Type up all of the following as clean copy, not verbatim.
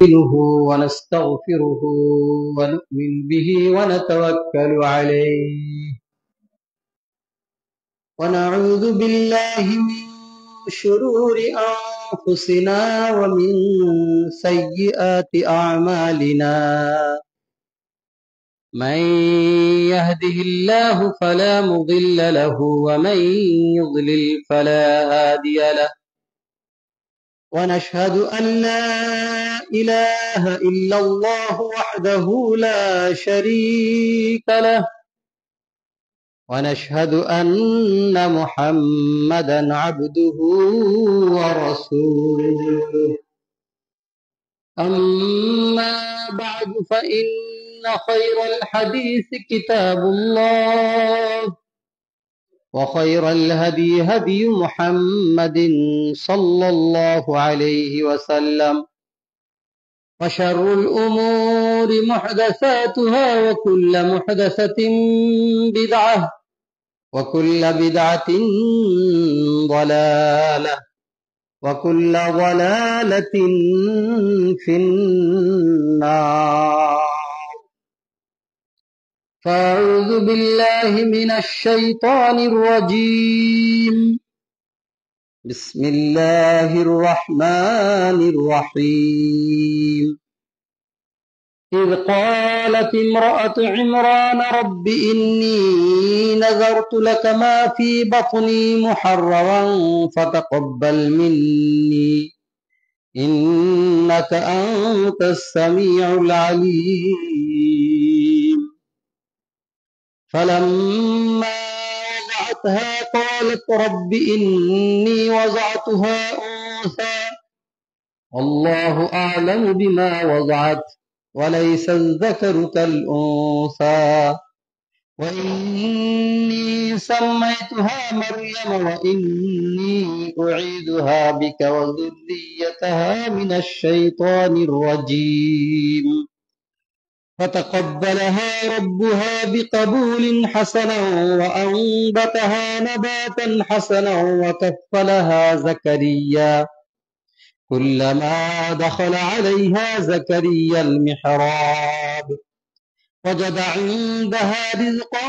نستعينه ونستغفره ونؤمن به ونتوكل عليه ونعوذ بالله من شرور أنفسنا ومن سيئات أعمالنا من يهده الله فلا مضل له ومن يضلل فلا هادي له ونشهد أن لا إله إلا الله وحده لا شريك له ونشهد أن محمدا عبده ورسوله أما بعد فإن خير الحديث كتاب الله وخير الهدي هدي محمد صلى الله عليه وسلم وشر الأمور محدثاتها وكل محدثة بدعة وكل بدعة ضلالة وكل ضلالة في النار فأعوذ بالله من الشيطان الرجيم بسم الله الرحمن الرحيم إذ قالت امرأة عمران رب إني نذرت لك ما في بطني محررا فتقبل مني إنك أنت السميع العليم فلما وضعتها قالت رب إني وضعتها أنثى والله أعلم بما وضعت وليس الذكر كالأنثى وإني سميتها مريم وإني أعيذها بك وذريتها من الشيطان الرجيم فتقبلها ربها بقبول حسنا وأنبتها نباتا حسنا وكفلها زكريا كلما دخل عليها زكريا المحراب وجد عندها رزقا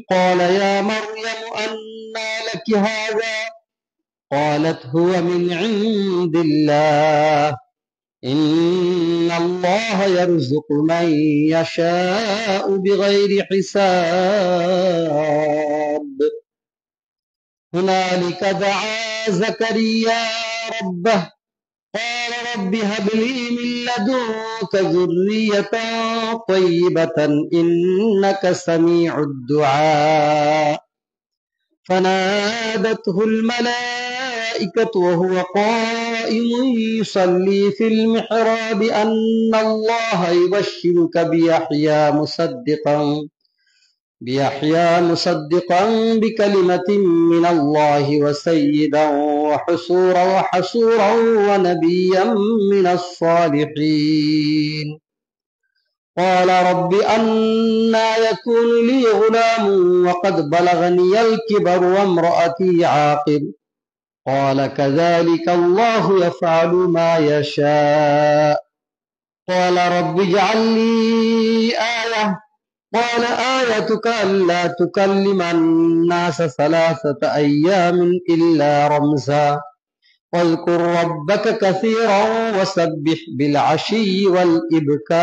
قال يا مريم أنى لك هذا قالت هو من عند الله إن الله يرزق من يشاء بغير حساب هنالك دعا زكريا ربه قال رب هب لي من لدنك ذرية طيبة إنك سميع الدعاء فنادته الملائكة وهو قائم يصلي في المحراب أن الله يبشرك بيحيى مصدقا بكلمة من الله وسيدا وحصورا ونبيا من الصالحين قال رب أنى يكون لي غلام وقد بلغني الكبر وامرأتي عاقر قال كذلك الله يفعل ما يشاء قال رب اجعل لي آية قال آيتك ألا تكلم الناس 3 أيام إلا رمزا واذكر ربك كثيرا وسبح بالعشي والإبكار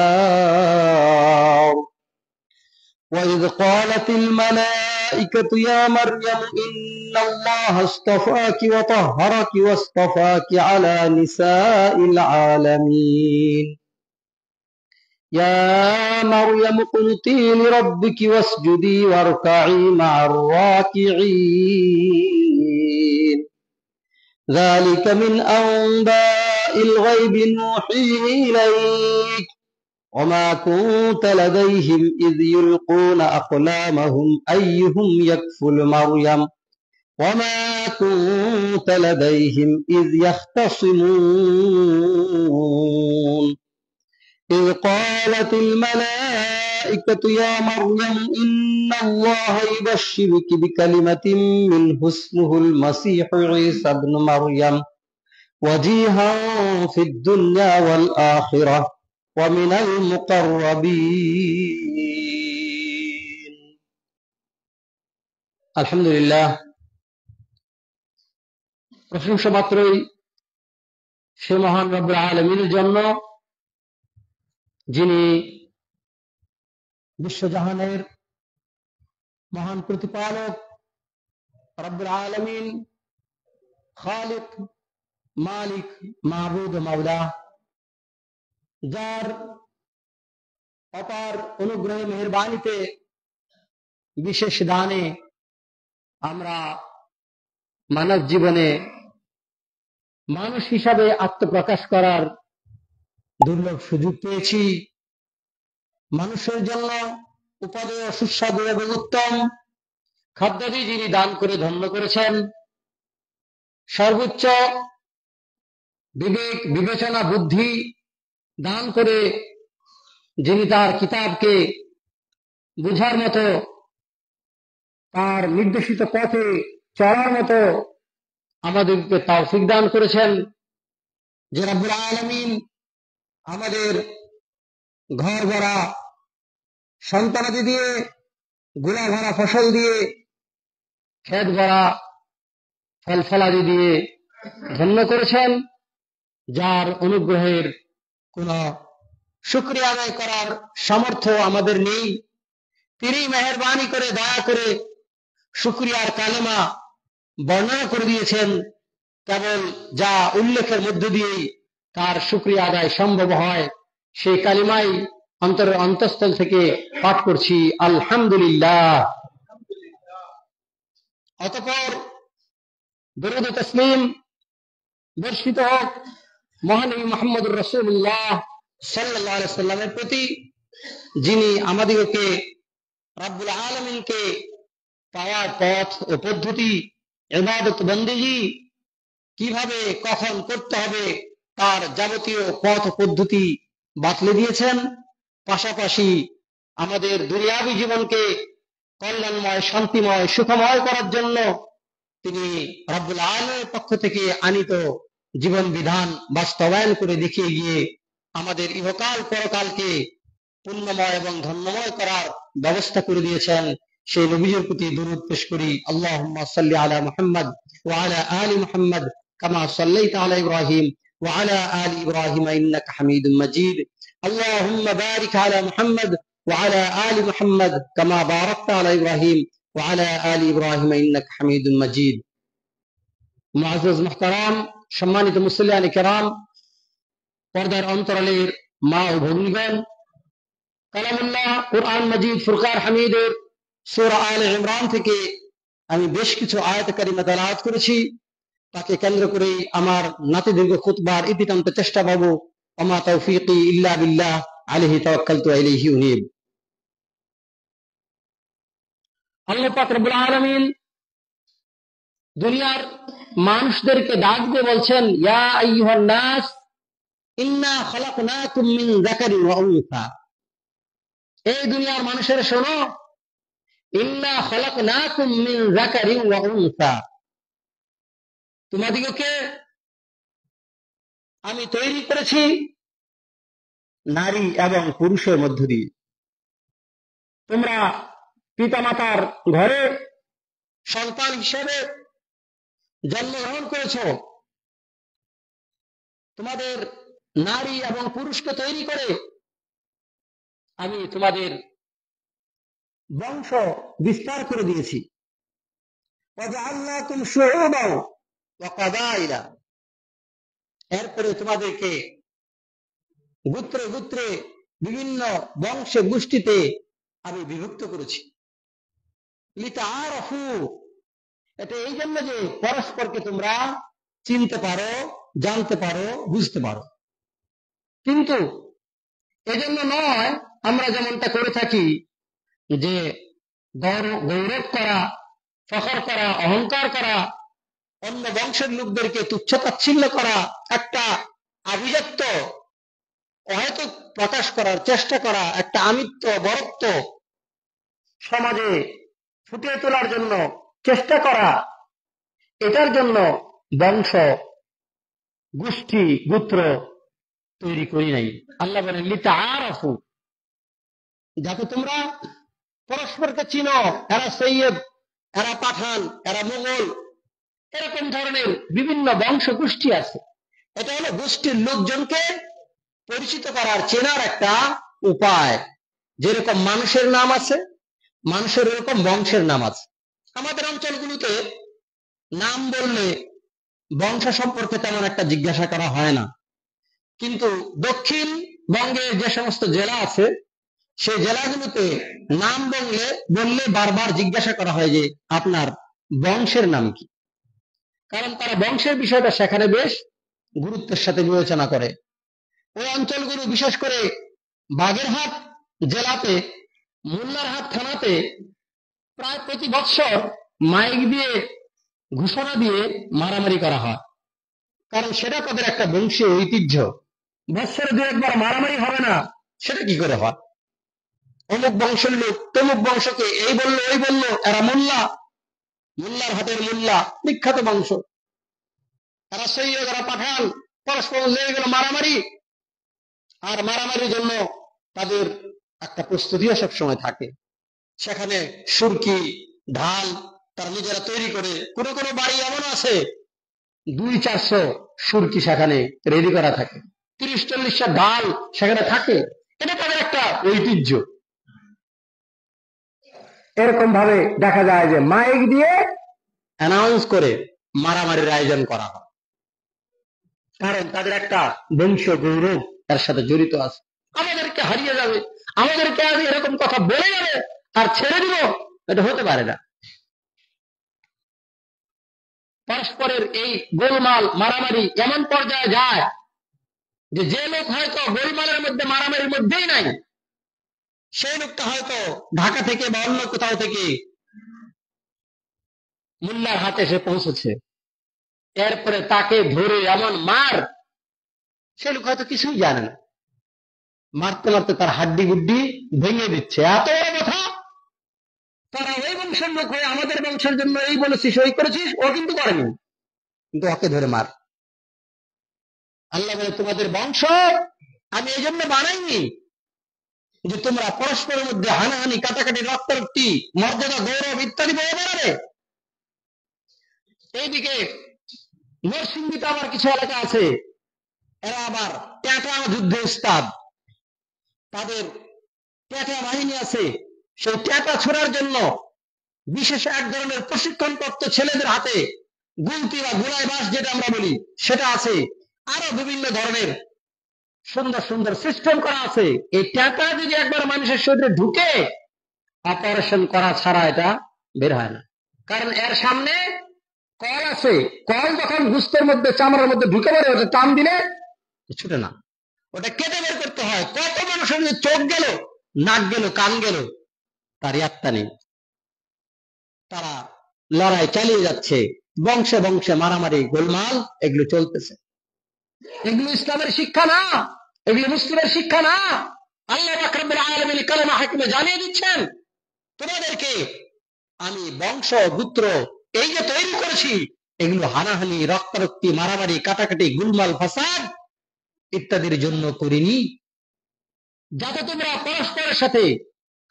وإذ قالت الملائكة يا مريم إن الله اصطفاك وطهرك واصطفاك على نساء العالمين يا مريم اقنتي لربك واسجدي واركعي مع الراكعين ذلك من أنباء الغيب نوحيه إليك وما كنت لديهم إذ يلقون أقلامهم أيهم يكفل مريم وما كنت لديهم إذ يختصمون إذ قالت الملائكة يا مريم إن الله يبشرك بكلمة منه اسمه المسيح عيسى ابن مريم وجيها في الدنيا والآخرة ومن المقربين الحمد لله প্রশংসা মাত্রই সে মহান রব্বুল আলামিনের জন্য যিনি বিশ্বজাহানের মহান প্রতিপালক রব্বুল আলামিন খালিক মালিক মাবুদ মাওলা যার অপার অনুগ্রহে মেহেরবানিতে বিশেষ দানে আমরা মানব জীবনে মানুষ হিসাবে আত্মপ্রকাশ করার দুর্লভ সুযোগ পেয়েছি। মানুষের জন্য উপাদেয় সুস্বাদু এবং উত্তম খাদ্যাদি যিনি দান করে ধন্য করেছেন, সর্বোচ্চ বিবেক বিবেচনা বুদ্ধি দান করে যিনি তার কিতাবকে বুঝার মতো তার নির্দেশিত পথে চলার মতো আমাদেরকে তৌফিক দান করেছেন, যে রব্বুল আলামিন আমাদের ঘর ভরা সন্তানাদি দিয়ে, গোলা ভরা ফসল দিয়ে, ক্ষেত ভরা ফল ফলাদি দিয়ে ধন্য করেছেন, যার অনুগ্রহের কোন শুকরিয়া আদায় করার সামর্থ্য আমাদের নেই। তিনি মেহেরবানি করে দয়া করে শুকরিয়ার কালেমা বর্ণনা করে দিয়েছেন, কেবল যা উল্লেখের মধ্য দিয়েই তার শুকরিয়া আদায় সম্ভব হয় সেই কালিমাই অন্তরের অন্তঃস্থল থেকে পাঠ করছি, আলহামদুলিল্লাহ। অতঃপর দরুদ ও তাসলিম বর্ষিত হোক মহানবী মুহাম্মদুর রাসূলুল্লাহ সাল্লাল্লাহু আলাইহি ওয়াসাল্লামের প্রতি, যিনি আমাদিগকে রব্বুল আলামিনকে পাওয়ার পথ ও পদ্ধতি, ইবাদত বন্দেগী কিভাবে কখন করতে হবে তার যাবতীয় পথ পদ্ধতি বাতলে দিয়েছেন। পাশাপাশি আমাদের দুনিয়াবী জীবনকে কল্যাণময়, শান্তিময়, সুখময় করার জন্য তিনি রব্বুল আলামিনের পক্ষ থেকে আনিত জীবন বিধান বাস্তবায়ন করে দেখিয়ে গিয়ে আমাদের ইহকাল পরকালকে পুণ্যময় এবং ধন্যময় করার ব্যবস্থা করে দিয়েছেন। সেই নবীর প্রতি দরুদ পেশ করি, আল্লাহুম্মা সাল্লি আলা মুহাম্মদ ওয়া আলা আলি মুহাম্মদ কামা সাল্লাইতা আলা ইব্রাহিম ওয়া আলা আলি ইব্রাহিম ইন্নাকা হামিদুম মাজিদ। আল্লাহুম্মা বারিক আলা মুহাম্মদ ওয়া আলা আলি মুহাম্মদ কামা বারাকতা আলা ইব্রাহিম ওয়া আলা আলি ইব্রাহিম ইন্নাকা হামিদুম মাজিদ। মুআজ্জাজ মুহতারাম, সম্মানিত মুসল্লিয়ানে কেরাম, পর্দার অন্তরালের মা ও ভগ্নীগণ, কালামুল্লাহ কুরআন মাজিদ ফুরকান হামিদের সূরা আলে ইমরান থেকে আমি বেশ কিছু আয়াত কারিমা তেলাওয়াত করেছি। তাকে কেন্দ্র করেই আমার নাতি দীর্ঘ খুতবার ইতিটান্ত চেষ্টা পাবো। ওমা তাওফীকি ইল্লা বিল্লাহ আলাইহি তাওয়াক্কালতু ওয়া ইলাইহি উনীব। আল্লাহ পাক রব্বুল আলামিন দুনিয়ার মানুষদেরকে ডাক দিয়ে বলছেন, ইয়া আইয়ুহান নাস ইন্না খালাকনাকুম মিন যাকারিন ওয়া উনসা। এই দুনিয়ার মানুষেরা শোনো, ইন্না খালাকনাকুম মিন যাকারিন ওয়া উনসা, তোমাদিগকে আমি তৈরি করেছি নারী এবং পুরুষের মধ্য দিয়ে। তোমরা পিতামাতার ঘরে সন্তান হিসেবে জন্মগ্রহণ করেছ, তোমাদের নারী এবং পুরুষকে তৈরি করে আমি তোমাদের বংশ বিস্তার করে দিয়েছি। ওয়াজআলনাকুম শুউবাও ওয়া কাবাইলা, এরপরে তোমাদেরকে গোত্রে গোত্রে বিভিন্ন বংশে গোষ্ঠীতে আমি বিভক্ত করেছি। লিতাআরাফু, এটা এই জন্য যে পরস্পরকে তোমরা চিনতে পারো, জানতে পারো, বুঝতে পারো। কিন্তু এজন্য নয় আমরা যেমনটা করে থাকি যে গৌরব করা, ফখর করা, অহংকার করা, অন্য বংশের লোকদেরকে তুচ্ছ তাচ্ছিল্য করা, একটা আভিজাত্য হয়তো প্রকাশ করার চেষ্টা করা, একটা আমিত্ব বরত্ব সমাজে ফুটিয়ে তোলার জন্য চেষ্টা করা, এটার জন্য বংশ গোষ্ঠী গোত্র তৈরি করি নাই। আল্লাহ বলেন লিতাআরাফু, যাতে তোমরা পরস্পরকে চিনো। এরা সৈয়দ, এরা পাঠান, এরা মোগল, এরকম ধরনের বিভিন্ন বংশ গোষ্ঠী আছে। এটা হলো গোষ্ঠীর লোকজনকে পরিচিত করার, চেনার একটা উপায়। যেরকম মানুষের নাম আছে, মানুষের এরকম বংশের নাম আছে। আমাদের অঞ্চলগুলোতে নাম বললে বংশ সম্পর্কে তেমন একটা জিজ্ঞাসা করা হয় না, কিন্তু দক্ষিণবঙ্গের যে সমস্ত জেলা আছে সেই জেলাগুলোতে নাম বললে বারবার জিজ্ঞাসা করা হয় যে আপনার বংশের নাম কি। কারণ তারা বংশের বিষয়টা সেখানে বেশ গুরুত্বের সাথে বিবেচনা করে। ওই অঞ্চলগুলো বিশেষ করে বাগেরহাট জেলাতে, মোল্লারহাট থানাতে প্রায় প্রতি বৎসর মাইক দিয়ে ঘোষণা দিয়ে মারামারি করা হয়। কারণ সেটা তাদের একটা বংশীয় ঐতিহ্য। বৎসরে দু একবার মারামারি হবে না, সেটা কি করে হয়? অমুক বংশের লোক তমুক বংশকে এই বললো ওই বললো, এরা মোল্লা, মোল্লার হাতের মোল্লা, বিখ্যাত বংশ। এরা সৈয়দ, এরা পাঠান, পরস্পর লেগে গেল মারামারি। আর মারামারির জন্য তাদের একটা প্রস্তুতিও সবসময় থাকে। সেখানে সুরকি, ঢাল তারা নিজেরা তৈরি করে। কোনো কোনো বাড়ি এমন আছে 200-400 সুরকি সেখানে রেডি করা থাকে, 30-40টা ঢাল সেখানে থাকে। এটা তাদের একটা ঐতিহ্য। এরকম ভাবে দেখা যায় যে মাইক দিয়ে অ্যানাউন্স করে মারামারির আয়োজন করা হয়, কারণ তাদের একটা বংশ গৌরব তার সাথে জড়িত আছে। আমাদেরকে হারিয়ে যাবে, আমাদেরকে আজ এরকম কথা বলে যাবে আর ছেড়ে দিব, এটা হতে পারে না। পরস্পরের এই গোলমাল মারামারি এমন পর্যায়ে যায় যে লোক হয়তো গোলমালের মধ্যে মারামারির মধ্যেই নাই, সেই লোকটা হয়তো ঢাকা থেকে বা অন্য কোথাও থেকে মোল্লার হাতে এসে পৌঁছেছে। এরপরে তাকে ধরে এমন মার, সে লোক হয়তো কিছুই জানে না, মারতে মারতে তার হাড্ডি গুড্ডি ভেঙে দিচ্ছে। এত বড় কথা, তারা ওই বংশের লোক হয়ে আমাদের বংশের জন্য এই বলেছিস, ওই করেছিস, ও কিন্তু করেনি, কিন্তু ওকে ধরে মার। আল্লাহ বলে তোমাদের বংশ আমি এই জন্য বানাইনি যে তোমরা পরস্পরের মধ্যে হানাহানি, কাটাকাটি, রক্তারক্তি, মর্যাদা, গৌরব ইত্যাদি বয়ে বেড়াবে। এইদিকে নরসিংদীতে আবার কিছু এলাকা আছে, এরা আবার ট্যাটা যুদ্ধে উস্তাদ। তাদের ট্যাটা বাহিনী আছে, সেই ট্যাটা ছোড়ার জন্য বিশেষ এক ধরনের প্রশিক্ষণপ্রাপ্ত ছেলেদের হাতে গুলতি বা গোলায় বাস যেটা আমরা বলি সেটা আছে। আরো বিভিন্ন ধরনের সুন্দর সুন্দর সিস্টেম করা আছে। এই ট্যাটা যদি একবার মানুষের শরীরে ঢুকে, অপারেশন করা ছাড়া এটা বের হয় না। কারণ এর সামনে কল আছে, কল যখন গুস্তের মধ্যে, চামড়ার মধ্যে ঢুকে পড়ে, ওটা টান দিলে ছুটে না, ওটা কেটে বের করতে হয়। কত মানুষের চোখ গেল, নাক গেল, কান গেল, তার ইয়াত্তা নেই। তারা লড়াই চালিয়ে যাচ্ছে, বংশে বংশে মারামারি, গোলমাল এগুলো চলতেছে। এগুলো ইসলামের শিক্ষা না, এগুলো মুসলিমের শিক্ষা না। আল্লাহ পাক রব্বুল আলামিন কালামে হাকিমে জানিয়ে দিচ্ছেন, তোমাদেরকে আমি বংশ গোত্র এই যে তৈরি করেছি, এগুলো হানাহানি, রক্তারক্তি, মারামারি, কাটাকাটি, গুলমাল, ফাসাদ ইত্যাদির জন্য করিনি, যাতে তোমরা পরস্পরের সাথে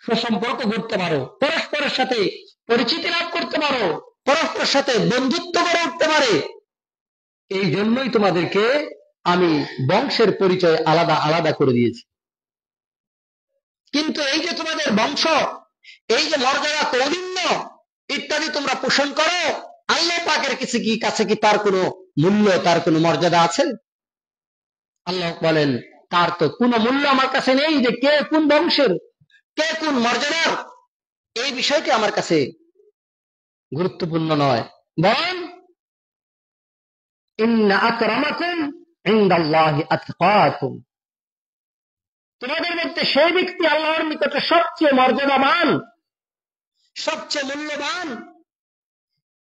সুসম্পর্ক করতে পারো, পরস্পরের সাথে পরিচিতি লাভ করতে পারো, পরস্পরের সাথে বন্ধুত্ব গড়ে উঠতে পারে। এই জন্যই তোমাদেরকে আমি বংশের পরিচয় আলাদা আলাদা করে দিয়েছি। কিন্তু এই যে তোমাদের বংশ, এই যে মর্যাদা, কৌলিন্য ইত্যাদি তোমরা পোষণ করো, আল্লাহ পাকের কাছে কি তার কোনো মূল্য, তার কোনো মর্যাদা আছে? আল্লাহ বলেন তার তো কোনো মূল্য আমার কাছে নেই, যে কে কোন বংশের, কে কোন মর্যাদার, এই বিষয়টি আমার কাছে গুরুত্বপূর্ণ নয়। বরং ইন্না আকরামাকুম ইনদাল্লাহি আতকাকুম, তোমাদের মধ্যে সেই ব্যক্তি আল্লাহর নিকটে সবচেয়ে মর্যাদাবান, সবচেয়ে মূল্যবান,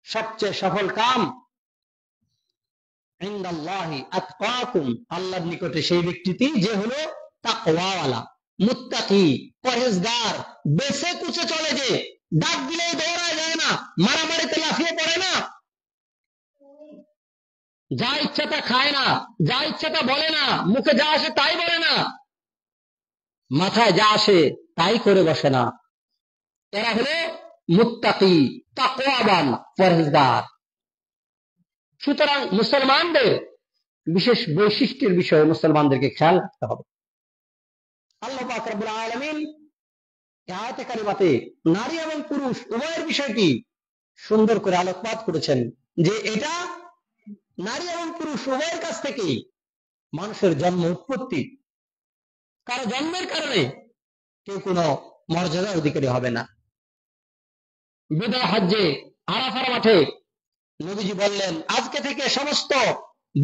সবচেয়ে সফল কাম। ইনদাল্লাহি আতকাকুম, আল্লাহর নিকটে সেই ব্যক্তিটি যে হলো তাকওয়াওয়ালা, মুত্তাকি, পরহেজগার, বেঁচে কুচে চলে, যে ডাক দিলেই দৌড়ায় যায় না, মারামারিতে লাফিয়ে পড়ে না। যা ইচ্ছা তা খায় না, যা ইচ্ছা তা বলে না, মুখে যা আসে তাই বলে না, মাথায় যা আসে তাই করে বসে না। এরা হলো মুত্তাকি, তাকওয়াবান, পরহেজগার। সুতরাং মুসলমানদের বিশেষ বৈশিষ্ট্যের বিষয়ে মুসলমানদেরকে খেয়াল রাখতে হবে। আল্লাহ পাক রব্বুল আলামিন আয়াতে কারিমাতে নারী এবং পুরুষ উভয়ের বিষয়টি সুন্দর করে আলোকপাত করেছেন যে এটা নারী এবং পুরুষ উভয়ের কাছ থেকেই মানুষের জন্ম উৎপত্তি। কারো জন্মের কারণে কেউ কোনো মর্যাদার অধিকারী হবে না। বিদায় হজ্জে আরাফার মাঠে নবীজি বললেন, আজকে থেকে সমস্ত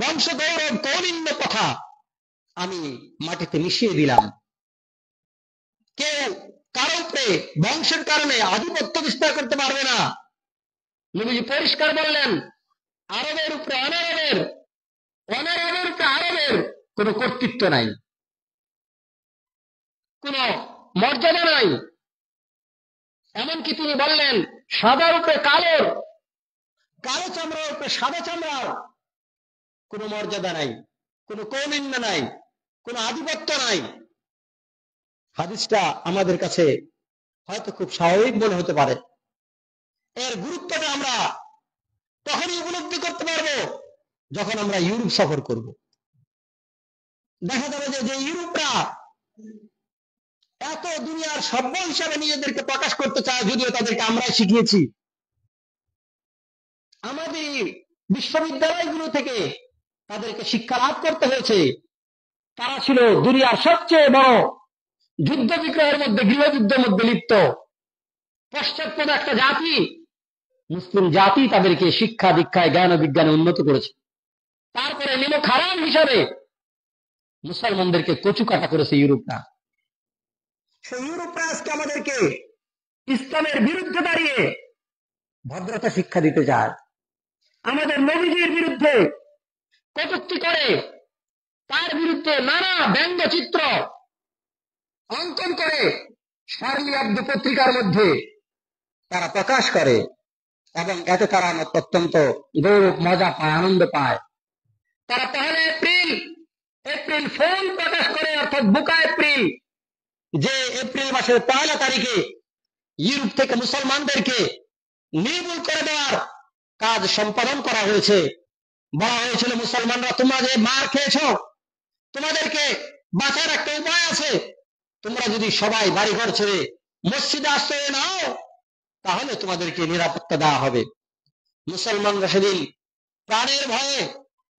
বংশগৌরব কৌলিন্য কথা আমি মাটিতে মিশিয়ে দিলাম। কেউ কারো উপরে বংশের কারণে আধিপত্য বিস্তার করতে পারবে না। নবীজি পরিষ্কার বললেন, আরবের উপরে অনারবের, অনারবের উপরে আরবের কোন কর্তৃত্ব নাই, কোন মর্যাদা নাই। এমনকি তিনি বললেন, সাদার উপরে কালোর, কালো চামড়ার উপরে সাদা চামড়ার কোন মর্যাদা নাই, কোন কৌলিন্য নাই, কোন আধিপত্য নাই। হাদিসটা আমাদের কাছে হয়তো খুব স্বাভাবিক মনে হতে পারে। এর গুরুত্বটা আমরা তখনই উপলব্ধি করতে পারবো যখন আমরা ইউরোপ সফর করব। দেখা যাবে যে ইউরোপরা এত দুনিয়ার সভ্য হিসাবে নিজেদেরকে প্রকাশ করতে চায়, যদিও তাদেরকে আমরাই শিখিয়েছি। আমাদের বিশ্ববিদ্যালয়গুলো থেকে তাদেরকে শিক্ষা লাভ করতে হয়েছে। তারা ছিল দুনিয়ার সবচেয়ে বড় যুদ্ধ বিগ্রহের মধ্যে, গৃহযুদ্ধের মধ্যে লিপ্ত পশ্চাৎপদ একটা জাতি। মুসলিম জাতি তাদেরকে শিক্ষা দীক্ষায় জ্ঞান ও বিজ্ঞানে উন্নত করেছে। তারপরে নিমক হারাম হিসাবে মুসলমানদেরকে কচু কাটা করেছে ইউরোপরা। সেই ইউরোপরা আজকে আমাদেরকে ইসলামের বিরুদ্ধে দাঁড়িয়ে ভদ্রতা শিক্ষা দিতে চায়, আমাদের নবীজির বিরুদ্ধে কটূক্তি করে, তার বিরুদ্ধে নানা ব্যঙ্গচিত্র অঙ্কন করে শার্লি আব্দু পত্রিকার মধ্যে তারা প্রকাশ করে, এবং এতে তারা অত্যন্ত গৌরব, মজা পায়, আনন্দ পায়। তারা 1 এপ্রিল ফুল প্রকাশ করে, অর্থাৎ বুকা এপ্রিল, যে এপ্রিল মাসের 1 তারিখে ইউরোপ থেকে মুসলমানদেরকে নির্মূল করে দেওয়ার কাজ সম্পাদন করা হয়েছে। বলা হয়েছিল, মুসলমানরা তোমরা যে মার খেয়েছ, তোমাদেরকে বাঁচার একটা উপায় আছে। তোমরা যদি সবাই বাড়িঘর ছেড়ে মসজিদে আশ্রয় নাও, তাহলে তোমাদেরকে নিরাপত্তা দেওয়া হবে। মুসলমানরা সেদিন প্রাণের ভয়ে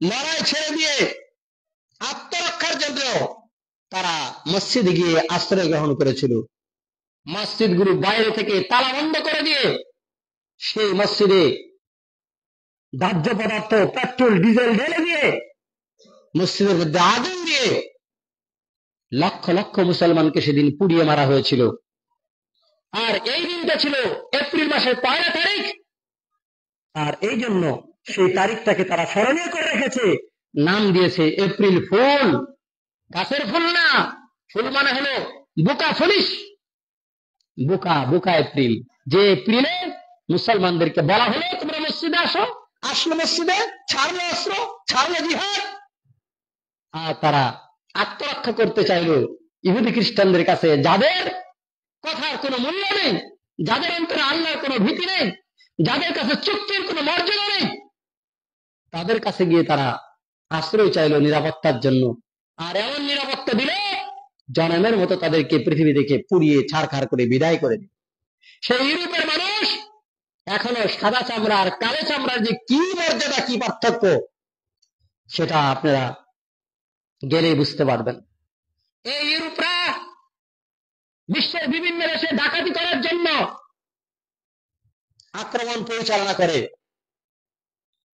লড়াই ছেড়ে দিয়ে আত্মরক্ষার জন্য তারা মসজিদে গিয়ে আশ্রয় গ্রহণ করেছিল। মসজিদগুলো বাইরে থেকে তালা বন্ধ করে দিয়ে সেই মসজিদে দাহ্য পদার্থ, পেট্রোল, ডিজেল ঢেলে দিয়ে মসজিদের মধ্যে আগুন দিয়ে লক্ষ লক্ষ মুসলমানকে সেদিন পুড়িয়ে মারা হয়েছিল। আর এই দিনটা ছিল এপ্রিল মাসের 1 তারিখ। আর এই জন্য সেই তারিখটাকে তারা স্মরণীয় করে রেখেছে, নাম দিয়েছে এপ্রিল ফুল। গাছের ফুল না, ফুল মানে হলো বুকা ফুলিশ, বুকা, বুকা এপ্রিল। যে এপ্রিলে মুসলমানদেরকে বলা হলো তোমরা মসজিদে আসো, আসলো মসজিদে, ছাড়লো অস্ত্র, ছাড়লো জিহাদ। আর তারা আত্মরক্ষা করতে চাইলো ইহুদি খ্রিস্টানদের কাছে, যাদের কথার কোনো মূল্য নেই, যাদের অন্তরে আল্লাহর কোনো ভীতি নেই, যাদের কাছে চুক্তির কোনো মর্যাদা নেই, তাদের কাছে গিয়ে তারা আশ্রয় চাইলো নিরাপত্তার জন্য। আর এমন নিরাপত্তা দিলে জনমের মতো তাদেরকে পৃথিবী থেকে পুড়িয়ে ছাড়খাড় করে বিদায় করে দিল। সেই ইউরোপের মানুষ এখনো সাদা চামড়া আর কালো চামড়ার যে কি মর্যাদা, কি পার্থক্য, সেটা আপনারা গেলে বুঝতে পারবেন। এই ইউরোপরা বিশ্বের বিভিন্ন দেশে ডাকাতি করার জন্য আক্রমণ পরিচালনা করে।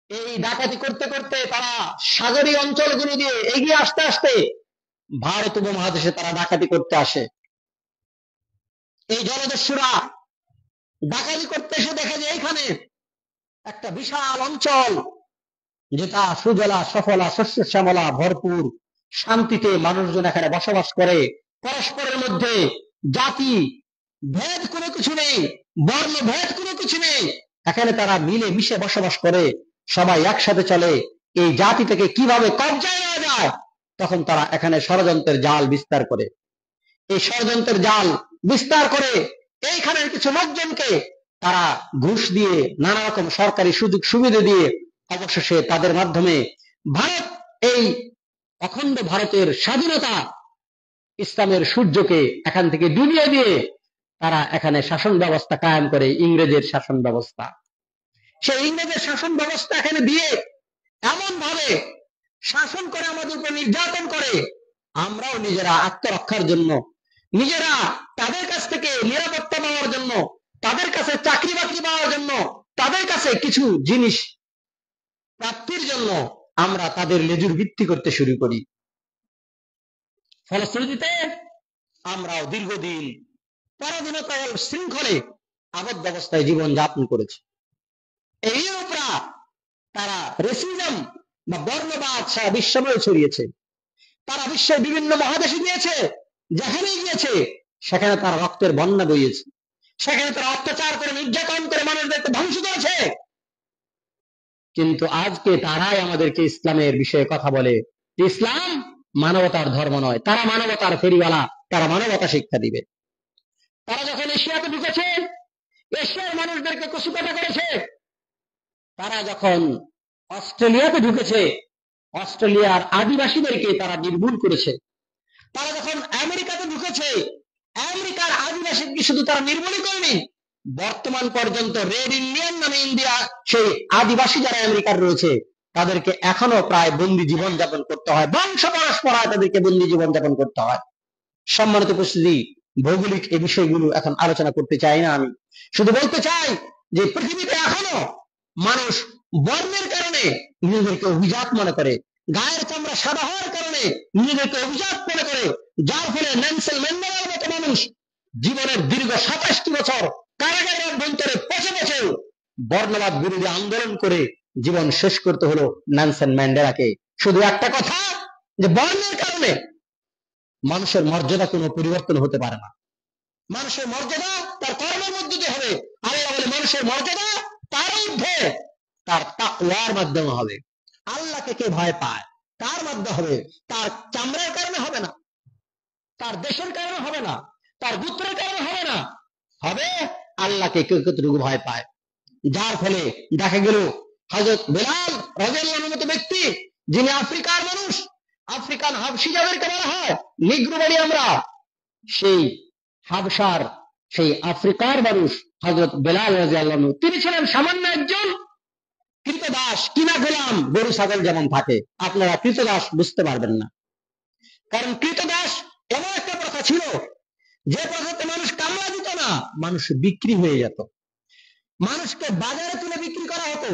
এই ডাকাতি করতে করতে তারা সাগরীয় অঞ্চলগুলো দিয়ে এগিয়ে আসতে আসতে ভারত উপমহাদেশে তারা ডাকাতি করতে আসে। এই জলদস্যুরা ডাকাতি করতে এসে দেখে যে এইখানে একটা বিশাল অঞ্চল, যেটা সুজলা সফলা শস্য শ্যামলা ভরপুর, শান্তিতে মানুষজন এখানে বসবাস করে। পরস্পরের মধ্যে জাতি ভেদ কোনো কিছু নেই, বর্ণ ভেদ কোনো কিছু নেই। এখানে তারা মিলে মিশে বসবাস করে, সবাই একসাথে চলে। এই জাতি থেকে কিভাবে কবজায় নেওয়া যায়, তখন তারা এখানে ষড়যন্ত্রের জাল বিস্তার করে। এই ষড়যন্ত্রের জাল বিস্তার করে এইখানের কিছু লোকজনকে তারা ঘুষ দিয়ে, নানা রকম সরকারি সুযোগ সুবিধা দিয়ে অবশেষে তাদের মাধ্যমে ভারত, এই অখণ্ড ভারতের স্বাধীনতা, ইসলামের সূর্যকে এখান থেকে ডুবিয়ে দিয়ে তারা এখানে শাসন ব্যবস্থা কায়েম করে, ইংরেজের শাসন ব্যবস্থা। সেই ইংরেজের শাসন ব্যবস্থা এখানে দিয়ে এমন ভাবে শাসন করে, আমাদের উপর নির্যাতন করে, আমরাও নিজেরা আত্মরক্ষার জন্য, নিজেরা তাদের কাছ থেকে নিরাপত্তা পাওয়ার জন্য, তাদের কাছে চাকরি বাকরি পাওয়ার জন্য, তাদের কাছে কিছু জিনিস প্রাপ্তির জন্য আমরা তাদের লেজুর ভিত্তি করতে শুরু করি। ফলশ্রুতিতে আমরাও দীর্ঘদিন পরাধীনতা শৃঙ্খলে আবদ্ধ অবস্থায় জীবন যাপন করেছি। এই ইউরোপরা তারা রেসিজম বা বর্ণবাদ সারা বিশ্বময় ছড়িয়েছে। তারা বিশ্বের বিভিন্ন মহাদেশে গিয়েছে, যেখানেই গিয়েছে সেখানে তারা রক্তের বন্যা বইয়েছে, সেখানে তারা অত্যাচার করে, নির্যাতন করে মানুষদেরকে ধ্বংস করেছে। কিন্তু আজকে তারাই আমাদেরকে ইসলামের বিষয়ে কথা বলে, ইসলাম মানবতার ধর্ম নয়, তারা মানবতার ফেরিওয়ালা, তারা মানবতা শিক্ষা দিবে। তারা যখন এশিয়াতে ঢুকেছে, এশিয়ার মানুষদেরকে কচুকাটা করেছে। তারা যখন অস্ট্রেলিয়াতে ঢুকেছে, অস্ট্রেলিয়ার আদিবাসীদেরকে তারা নির্মূল করেছে। তারা যখন আমেরিকাতে ঢুকেছে, আমেরিকার আদিবাসীকে শুধু তারা নির্মূলই করেনি, বর্তমান পর্যন্ত রেড ইন্ডিয়ান নামে ইন্ডিয়া সেই আদিবাসী যারা আমেরিকার রয়েছে তাদেরকে এখনো প্রায় বন্দি জীবন যাপন করতে হয়, বংশ পরস্পরায় তাদেরকে বন্দি জীবন যাপন করতে হয়। সম্মানিত উপস্থিতি, ভৌগোলিক এই বিষয়গুলো এখন আলোচনা করতে চাই না। আমি শুধু বলতে চাই যে পৃথিবীতে এখনো মানুষ বর্ণের কারণে নিজেদেরকে অভিজাত মনে করে, গায়ের চামড়া সাদা হওয়ার কারণে নিজেদেরকে অভিজাত মনে করে, যার ফলে নেলসন ম্যান্ডেলার মতো মানুষ জীবনের দীর্ঘ 27টি বছর কারাগারের অভ্যন্তরে পচে পচে বর্ণবাদ বিরোধী আন্দোলন করে জীবন শেষ করতে হলো নেলসন ম্যান্ডেলাকে। শুধু একটা কথা, যে বর্ণের কারণে মানুষের মর্যাদা কোনো পরিবর্তন হতে পারে না। মানুষের মর্যাদা তার কর্মের মধ্য দিয়ে হবে। আল্লাহ বলে মানুষের মর্যাদা তার ঊর্ধ্বে তার তাকওয়ার মাধ্যমে হবে। আল্লাহকে কে ভয় পায় তার মাধ্যমে হবে, তার চামড়ার কারণে হবে না, তার দেশের কারণে হবে না, তার গোত্রের কারণে হবে না, হবে আল্লাহকে কে কতটুকু ভয় পায়। যার ফলে দেখা গেল হযরত বেলাল রাদিয়াল্লাহু আনহুর মতো ব্যক্তি, যিনি আফ্রিকার মানুষ, আফ্রিকান হাবশী যাদেরকে বলা হয়, নিগ্রো বলি আমরা, সেই হাবশার, সেই আফ্রিকার মানুষ হযরত বেলাল রাদিয়াল্লাহু আনহু, তিনি ছিলেন সামান্য একজন কৃতদাস, কিনা গোলাম, গরু ছাগল যেমন থাকে। আপনারা কৃতদাস বুঝতে পারবেন না, কারণ কৃতদাস এমন একটা প্রথা ছিল যে প্রথাতে মানুষ কামলা দিত না, মানুষ বিক্রি হয়ে যেত, মানুষকে বাজারে তুলে বিক্রি করা হতো।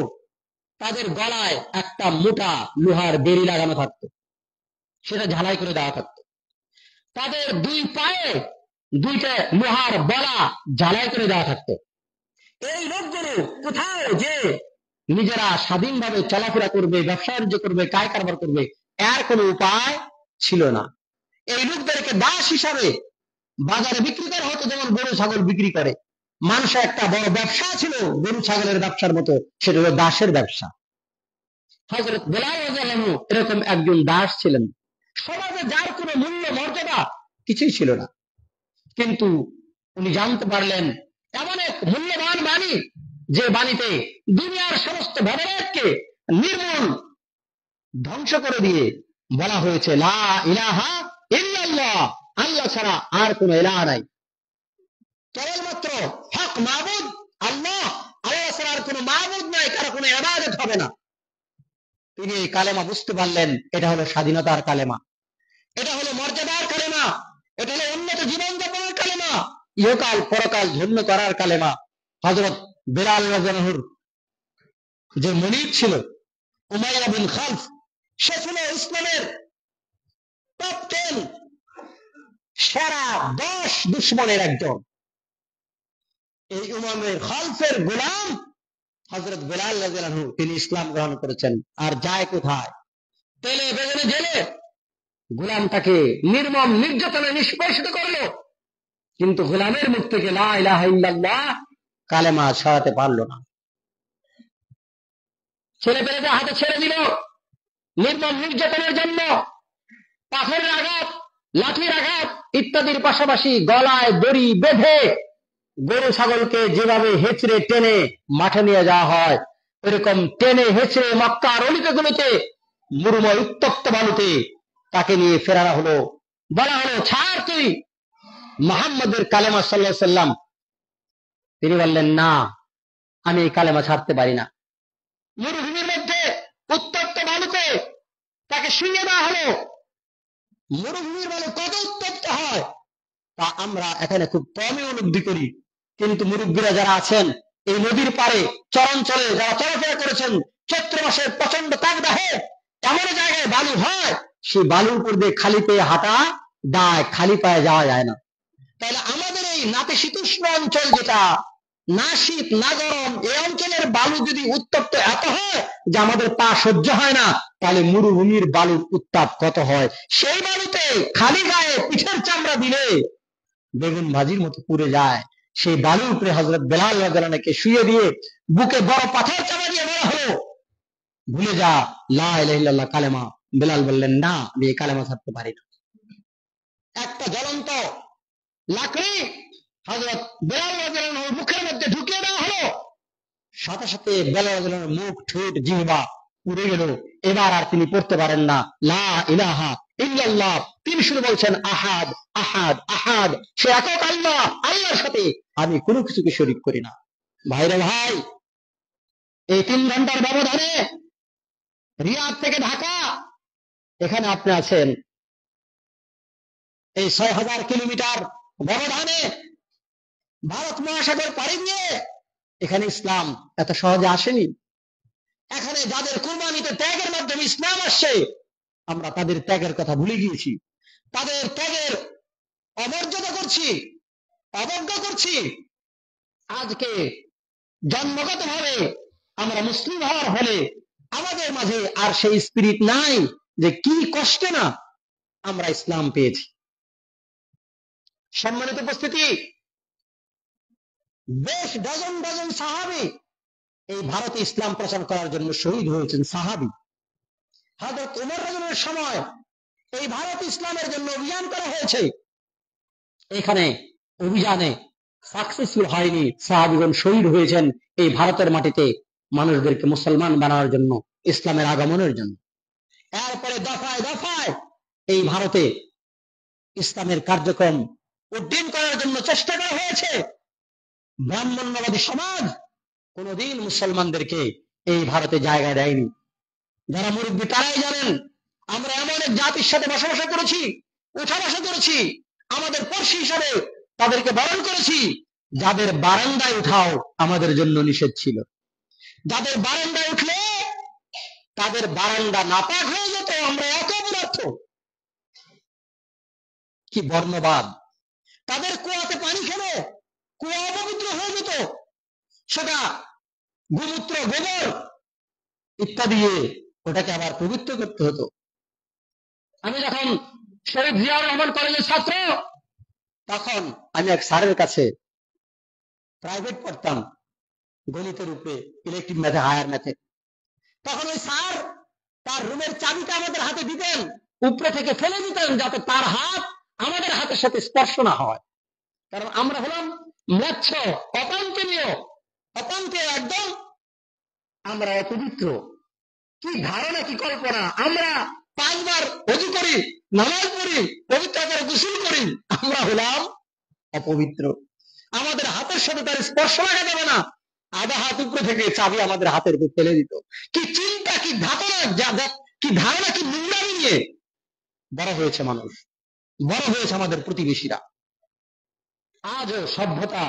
তাদের গলায় একটা মোটা লোহার বেড়ি লাগানো থাকতো, সেটা ঝালাই করে দেওয়া থাকতো। তাদের দুই পায়ে দুইটা লোহার বলা ঝালাই করে দেওয়া থাকতো। এই লোকগুলো কোথাও যে নিজেরা স্বাধীনভাবে চলাফেরা করবে, ব্যবসা বাণিজ্য করবে, কায় কারবার করবে, এর কোনো উপায় ছিল না। এই লোকদেরকে দাস হিসাবে বাজারে বিক্রি করা হতো, যেমন গরু ছাগল বিক্রি করে। মানুষের একটা বড় ব্যবসা ছিল গরু ছাগলের ব্যবসার মতো, সেটা হলো দাসের ব্যবসা। হযরত বেলাল রাদিয়াল্লাহু আনহু এরকম একজন দাস ছিলেন, সমাজে যার কোনো মূল্য মর্যাদা কিছুই ছিল না। কিন্তু উনি জানতে পারলেন এমন এক মূল্যবান বাণী, যে বাণীতে দুনিয়ার সমস্ত ভেদাভেদকে নির্মূল ধ্বংস করে দিয়ে বলা হয়েছে লা ইলাহা ইল্লাল্লাহ, আল্লাহ ছাড়া আর কোনো ইলাহ নাই, কেবলমাত্র হক মাবুদ আল্লাহ, আল্লাহ ছাড়া আর কোনো মাবুদ নাই, কারো কোনো ইবাদত হবে না। তিনি এই কালেমা বুঝতে পারলেন, এটা হলো স্বাধীনতার কালেমা, এটা হলো মর্যাদার কালেমা, এটা হলো উন্নত জীবনযাপনের কালেমা, ইহকাল পরকাল ধন্য করার কালেমা। হযরত বেলাল রাদিয়াল্লাহু আনহুর যে মুনিব ছিল উমাইয়া বিন খালফ, সে ছিল ইসলামের টপ 10 সেরা 10 দুশমনের একজন। এই উমাইয়া খালফের গোলাম হযরত বেলাল রাদিয়াল্লাহু আনহু, তিনি ইসলাম গ্রহণ করেছেন। আর যায় কোথায়? তেলে বেগুনে জেলে গোলামটাকে নির্মম নির্যাতনে নিষ্পেষিত করলো, কিন্তু গোলামের মুখ থেকে লা ইলাহা ইল্লাল্লাহ কালেমা ছড়াতে পারলো না। ছেলে পেলেদের হাতে ছেড়ে দিল, নির্মম নির্যাতনের জন্য পাথরের আঘাত, লাঠির আঘাত ইত্যাদির পাশাপাশি গলায় দড়ি বেঁধে গরু ছাগলকে যেভাবে হেঁচড়ে টেনে মাঠে নিয়ে যাওয়া হয়, এরকম টেনে হেঁচড়ে মক্কার অলিতে গলিতে মরুময় উত্তপ্ত বালুতে তাকে নিয়ে ফেরানো হলো। বলা হলো, ছাড় তুই মুহাম্মদের কালেমা সাল্লাল্লাহু আলাইহি সাল্লাম। তিনি বললেন, না, আমি এই কালেমা ছাড়তে পারি না। মরুভূমির মধ্যে উত্তপ্ত বালুতে তাকে শুইয়ে দেওয়া হলো। মরুভূমির বালু কত উত্তপ্ত হয় তা আমরা এখানে খুব কমই উপলব্ধি করি, কিন্তু মুরব্বীরা যারা আছেন এই নদীর পাড়ে চরাঞ্চলে যারা চলাফেরা করেছেন, চৈত্র মাসের প্রচন্ড তাপদাহে এমন জায়গায় বালু হয়, সেই বালুর উপর দিয়ে খালি পেয়ে হাঁটা দায়, খালি পায়ে যাওয়া যায় না। তাহলে আমাদের এই নাতিশীতোষ্ণ অঞ্চল, যেটা না শীত না গরম, এই অঞ্চলের বালু যদি উত্তপ্ত এত হয় যে আমাদের পা সহ্য হয় না, তাহলে মরুভূমির বালুর উত্তাপ কত হয়। সেই বালুতে খালি গায়ে পিঠের চামড়া দিলে বেগুন ভাজির মতো পুড়ে যায়। সেই বালুর উপরে হযরত বেলাল রাদিয়াল্লাহু আনহুকে শুয়ে দিয়ে বুকে বড় পাথর চাপা দিয়ে বলা হলো, ভুলে যা লা ইলাহা ইল্লাল্লাহ কালেমা। বেলাল বললেন, না, আমি এই কালেমা ছাড়তে পারি না। একটা জ্বলন্ত লাকড়ি হযরত বেলাল রাদিয়াল্লাহু আনহুর মুখের মধ্যে ঢুকিয়ে দেওয়া হলো। সাথে সাথে বেলাল রাদিয়াল্লাহু আনহুর মুখ, ঠোঁট, জিহ্বা পুড়ে গেল। এবার আর তিনি পড়তে পারেন না লা ইলাহা ইল্লাল্লাহ। তিনি শুধু বলছেন আহাদ আহাদ আহাদ, সে একক আল্লাহ, আল্লাহর সাথে আমি কোনো কিছুকে শরীক করি না। ভাইরে ভাই, এই 3 ঘন্টার ব্যবধানে রিয়াদ থেকে ঢাকা, এখানে আপনি আছেন। এই 6000 কিলোমিটার ব্যবধানে ভারত মহাসাগর পাড়ি দিয়ে এখানে ইসলাম এত সহজে আসেনি। এখানে যাদের কুরবানিতে ত্যাগের মাধ্যমে ইসলাম আসছে, আমরা তাদের ত্যাগের কথা ভুলে গিয়েছি, তাদের ত্যাগের অমর্যাদা করছি, অবজ্ঞা করছি। আজকে জন্মগতভাবে আমরা মুসলিম হওয়ার ফলে আমাদের মাঝে আর সেই স্পিরিট নাই যে কি কষ্টে না আমরা ইসলাম পেয়েছি। সম্মানিত উপস্থিতি, বেশ ডজন ডজন সাহাবী এই ভারতে ইসলাম প্রচার করার জন্য শহীদ হয়েছেন। সাহাবী হযরত ওমর রাদিয়াল্লাহু আনহুর সময় এই ভারত ইসলামের জন্য অভিযান করা হয়েছে। এখানে অভিযানে সাকসেসফুল হয়নি, সাহাবীগণ শহীদ হয়েছেন এই ভারতের মাটিতে মানুষদেরকে মুসলমান বানানোর জন্য, ইসলামের আগমনের জন্য। এরপরে দফায় দফায় এই ভারতে ইসলামের কার্যক্রম উদ্দিন করার জন্য চেষ্টা করা হয়েছে। ব্রাহ্মণ্যবাদী সমাজ কোনদিন মুসলমানদেরকে এই ভারতে জায়গা দেয়নি। যারা মুরব্বী তারাই জানেন, আমরা এমন এক জাতির সাথে বসবাস করেছি, উঠা বসা করেছি, আমাদের পড়শি হিসাবে তাদেরকে বরণ করেছি, যাদের বারান্দায় উঠাও আমাদের জন্য নিষেধ ছিল। যাদের বারান্দায় উঠলে তাদের বারান্দা নাপাক হয়ে যেত, আমরা এত অপদার্থ। কি বর্ণবাদ! তাদের কুয়াতে পানি খেলে কুয়া অপবিত্র হয়ে যেত, সেটা গোমূত্র, গোবর ইত্যাদি ওটাকে আবার পবিত্র করতে হতো। আমি যখন শহীদ জিয়াউর রহমান কলেজের ছাত্র, তখন আমি এক স্যারের কাছে প্রাইভেট পড়তাম, গণিতের উপরে, ইলেকট্রিক ম্যাথে, হায়ার ম্যাথে। তখন ওই স্যার তার রুমের চাবিটা আমাদের হাতে দিতেন, উপরে থেকে ফেলে দিতেন যাতে তার হাত আমাদের হাতের সাথে স্পর্শ না হয়। কারণ আমরা হলাম ম্লেচ্ছ, অপান্তনীয়, অপান্তীয় একদম, আমরা অপবিত্র। কি ধারণা, কি কল্পনা! আমরা 5 বার ওযু করি, নামাজ পড়ি, পবিত্র করে গোসল করি, আমরা হলাম অপবিত্র। আমাদের হাতের সাথে তার স্পর্শ লাগা যাবে না। আধা হাত উপরে থেকে চাবি আমাদের হাতের উপর ফেলে দিত। কি চিন্তা, কি ধারণা, কি ধারণা, কি নোংরামি নিয়ে বড় হয়েছে মানুষ, বড় হয়েছে আমাদের প্রতিবেশীরা। আজও সভ্যতা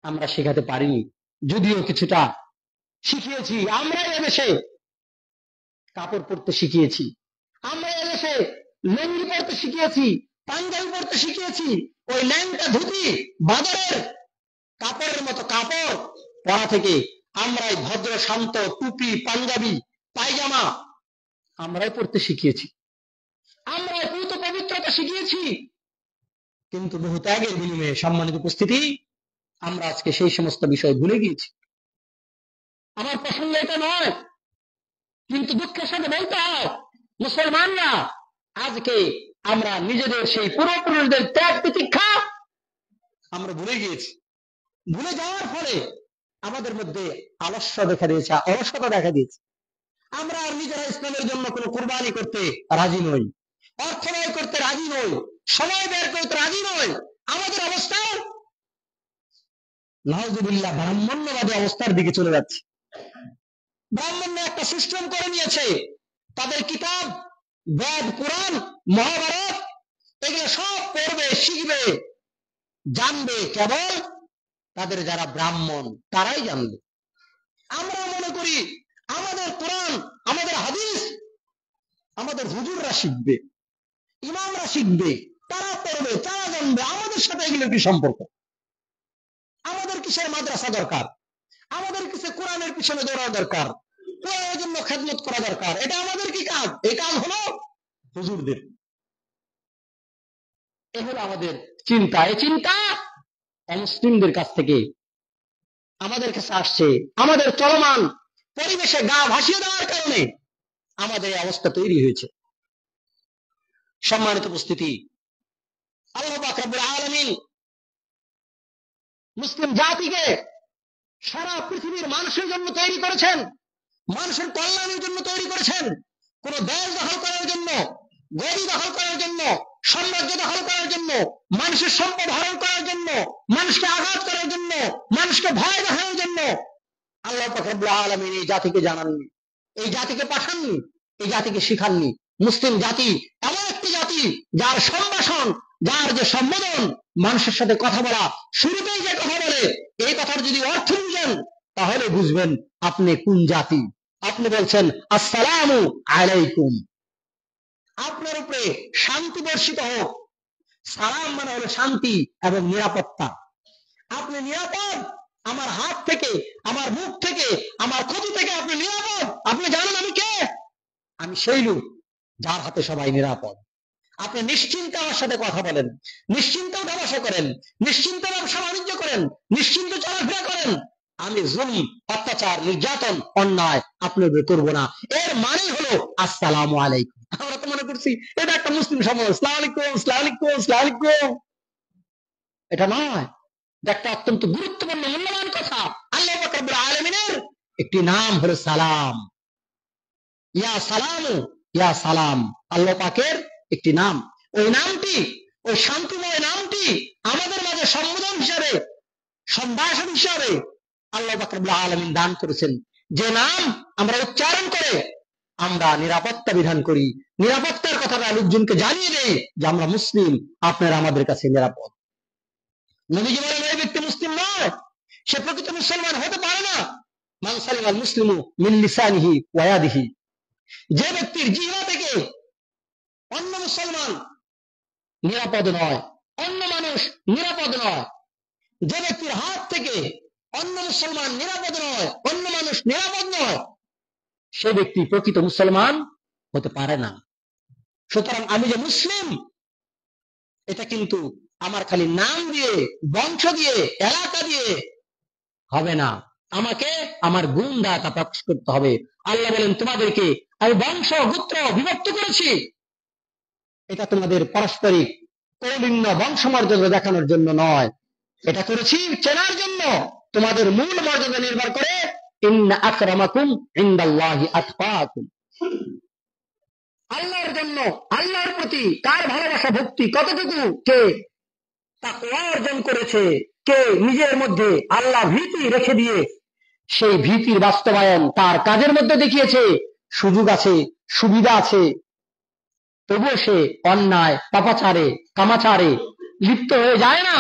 আমরা শেখাতে পারিনি, যদিও কিছুটা শিখিয়েছি। আমরা এদেশে কাপড় পরতে শিখিয়েছি, আমরা এদেশে লুঙ্গি পরতে শিখিয়েছি, পাঞ্জাবি পরতে শিখিয়েছি। ওই ল্যাংটা ধুতি বাজারের কাপড়ের মতো কাপড় পরা থেকে আমরাই ভদ্র শান্ত টুপি, পাঞ্জাবি, পায়জামা আমরাই পরতে শিখিয়েছি, আমরাই পূত পবিত্রতা শিখিয়েছি। কিন্তু বহু ত্যাগের বিনিময়ে, সম্মানিত উপস্থিতি, আমরা আজকে সেই সমস্ত বিষয় ভুলে গিয়েছি। আমার প্রসঙ্গ এটা নয়, কিন্তু দুঃখের সাথে বলতে হয় মুসলমানরা আজকে আমরা নিজেদের সেই পূর্বপুরুষদের ত্যাগ প্রতীক্ষা আমরা ভুলে গিয়েছি। ভুলে যাওয়ার ফলে আমাদের মধ্যে আলস্য দেখা দিয়েছে, অলসতা দেখা দিয়েছে। আমরা আর নিজেরা ইসলামের জন্য কোনো কুরবানি করতে রাজি নই, অর্থ ব্যয় করতে রাজি নই, সময় বের করতে রাজি নই। আমাদের অবস্থা নাউজুবিল্লাহ ব্রাহ্মণ্যবাদী অবস্থার দিকে চলে যাচ্ছে। ব্রাহ্মণ্য একটা সিস্টেম করে নিয়েছে, তাদের কিতাব, বেদ, পুরাণ, মহাভারত এগুলো সব পড়বে, শিখবে, জানবে কেবল তাদের যারা ব্রাহ্মণ তারাই জানবে। আমরা মনে করি আমাদের কোরআন, আমাদের হাদিস আমাদের হুজুররা শিখবে, ইমামরা শিখবে, তারা পড়বে, তারা জানবে। আমাদের সাথে এগুলো কি সম্পর্ক? আমাদের কিসের মাদ্রাসা দরকার? আমাদের কিসে কোরআনের পিছনে দৌড়ানো দরকার? কোরআনের জন্য খেদমত করা দরকার? এটা আমাদের কি কাজ? এই কাজ হলো হুজুরদের। এ হলো আমাদের চিন্তা। এই চিন্তা অমুসলিমদের কাছ থেকে আমাদের কাছে আসছে। আমাদের চলমান পরিবেশে গা ভাসিয়ে দেওয়ার কারণে আমাদের এই অবস্থা তৈরি হয়েছে। সম্মানিত উপস্থিতি, আল্লাহ পাক রব্বুল আলামিন মুসলিম জাতিকে সারা পৃথিবীর মানুষের জন্য তৈরি করেছেন, মানুষের কল্যাণের জন্য তৈরি করেছেন। কোন দেশ দখল করার জন্য, গদি দখল করার জন্য, সাম্রাজ্য দখল করার জন্য, মানুষের সম্পদ হরণ করার জন্য, মানুষকে আঘাত করার জন্য, মানুষকে ভয় দেখানোর জন্য আল্লাহ পাক রব্বুল আলামিন এই জাতিকে জানাননি, এই জাতিকে পাঠাননি, এই জাতিকে শিখাননি। মুসলিম জাতি এমন একটি জাতি যার সম্ভাষণ, যার যে সম্বোধন, মানুষের সাথে কথা বলা, শুরুতেই যে কথা বলে, এই কথার যদি অর্থ বুঝেন তাহলে বুঝবেন আপনি কোন জাতি। আপনি বলছেন আসসালামু আলাইকুম, আপনার উপরে শান্তি বর্ষিত হোক। সালাম মানে হলো শান্তি এবং নিরাপত্তা। আপনি নিরাপদ আমার হাত থেকে, আমার মুখ থেকে, আমার ক্ষতি থেকে আপনি নিরাপদ। আপনি জানেন আমি কে? আমি সেই লোক যার হাতে সবাই নিরাপদ। আপনি নিশ্চিন্তে আমার সাথে কথা বলেন, নিশ্চিন্তে উঠা বসা করেন, নিশ্চিন্তে ব্যবসা বাণিজ্য করেন, নিশ্চিন্তে চলাফেরা করেন। আমি জুলম, অত্যাচার, নির্যাতন, অন্যায় আপনার করবো না। এর মানে হলো আসসালামু আলাইকুম। আমরা তো মনে করছি এটা একটা মুসলিম সমাজ, আসসালামু আলাইকুম, আসসালামু আলাইকুম, আসসালামু আলাইকুম। এটা নয়, এটা একটা অত্যন্ত গুরুত্বপূর্ণ মূল্যবান কথা। আল্লাহ পাক রব্বুল আলামিনের একটি নাম হলো সালাম। ইয়া সালামু, ইয়া সালাম আল্লাহ পাকের একটি নাম। ওই নামটি, ওই শান্তিময় নামটি আমাদের মাঝে সম্বোধন হিসাবে, সম্ভাষণ হিসাবে আল্লাহ পাক রব্বুল আলামিন দান করেছেন। যে নাম আমরা উচ্চারণ করে আমরা নিরাপত্তা বিধান করি, নিরাপত্তার কথাটা লোকজনকে জানিয়ে দেই যে আমরা মুসলিম, আপনারা আমাদের কাছে নিরাপদ। নবীজি বলেন ওই ব্যক্তি মুসলিম নয়, সে প্রকৃত মুসলমান হতে পারে না। মান সালিমাল মুসলিমু মিন লিসানিহি ওয়া ইয়াদিহি, যে ব্যক্তির জিহ্বা থেকে অন্য মুসলমান নিরাপদ নয়, অন্য মানুষ নিরাপদ নয়, যে ব্যক্তির হাত থেকে অন্য মুসলমান নিরাপদ নয়, অন্য মানুষ নিরাপদ নয়, সে ব্যক্তি প্রকৃত মুসলমান হতে পারে না। সুতরাং আমি যে মুসলিম, এটা কিন্তু আমার খালি নাম দিয়ে, বংশ দিয়ে, এলাকা দিয়ে হবে না। আমাকে আমার গুণ দ্বারা তা প্রকাশ করতে হবে। আল্লাহ বলেন তোমাদেরকে আমি বংশ গোত্র বিভক্ত করেছি, এটা তোমাদের পারস্পরিক কৌলিন্য বংশ মর্যাদা দেখানোর জন্য নয়, এটা করেছি চেনার জন্য। তোমাদের মূল মর্যাদা নির্ভর করে ইন্না আকরামাকুম ইনদাল্লাহি আতকাকুম। আল্লাহর জন্য, আল্লাহর প্রতি কার ভালোবাসা ভক্তি কতটুকু, কে তাকওয়া অর্জন করেছে, কে নিজের মধ্যে আল্লাহ ভীতি রেখে দিয়ে সেই ভীতির বাস্তবায়ন তার কাজের মধ্যে দেখিয়েছে। সুযোগ আছে, সুবিধা আছে, তবুও সে অন্যায়, পাপাচারে, কামাচারে লিপ্ত হয়ে যায় না,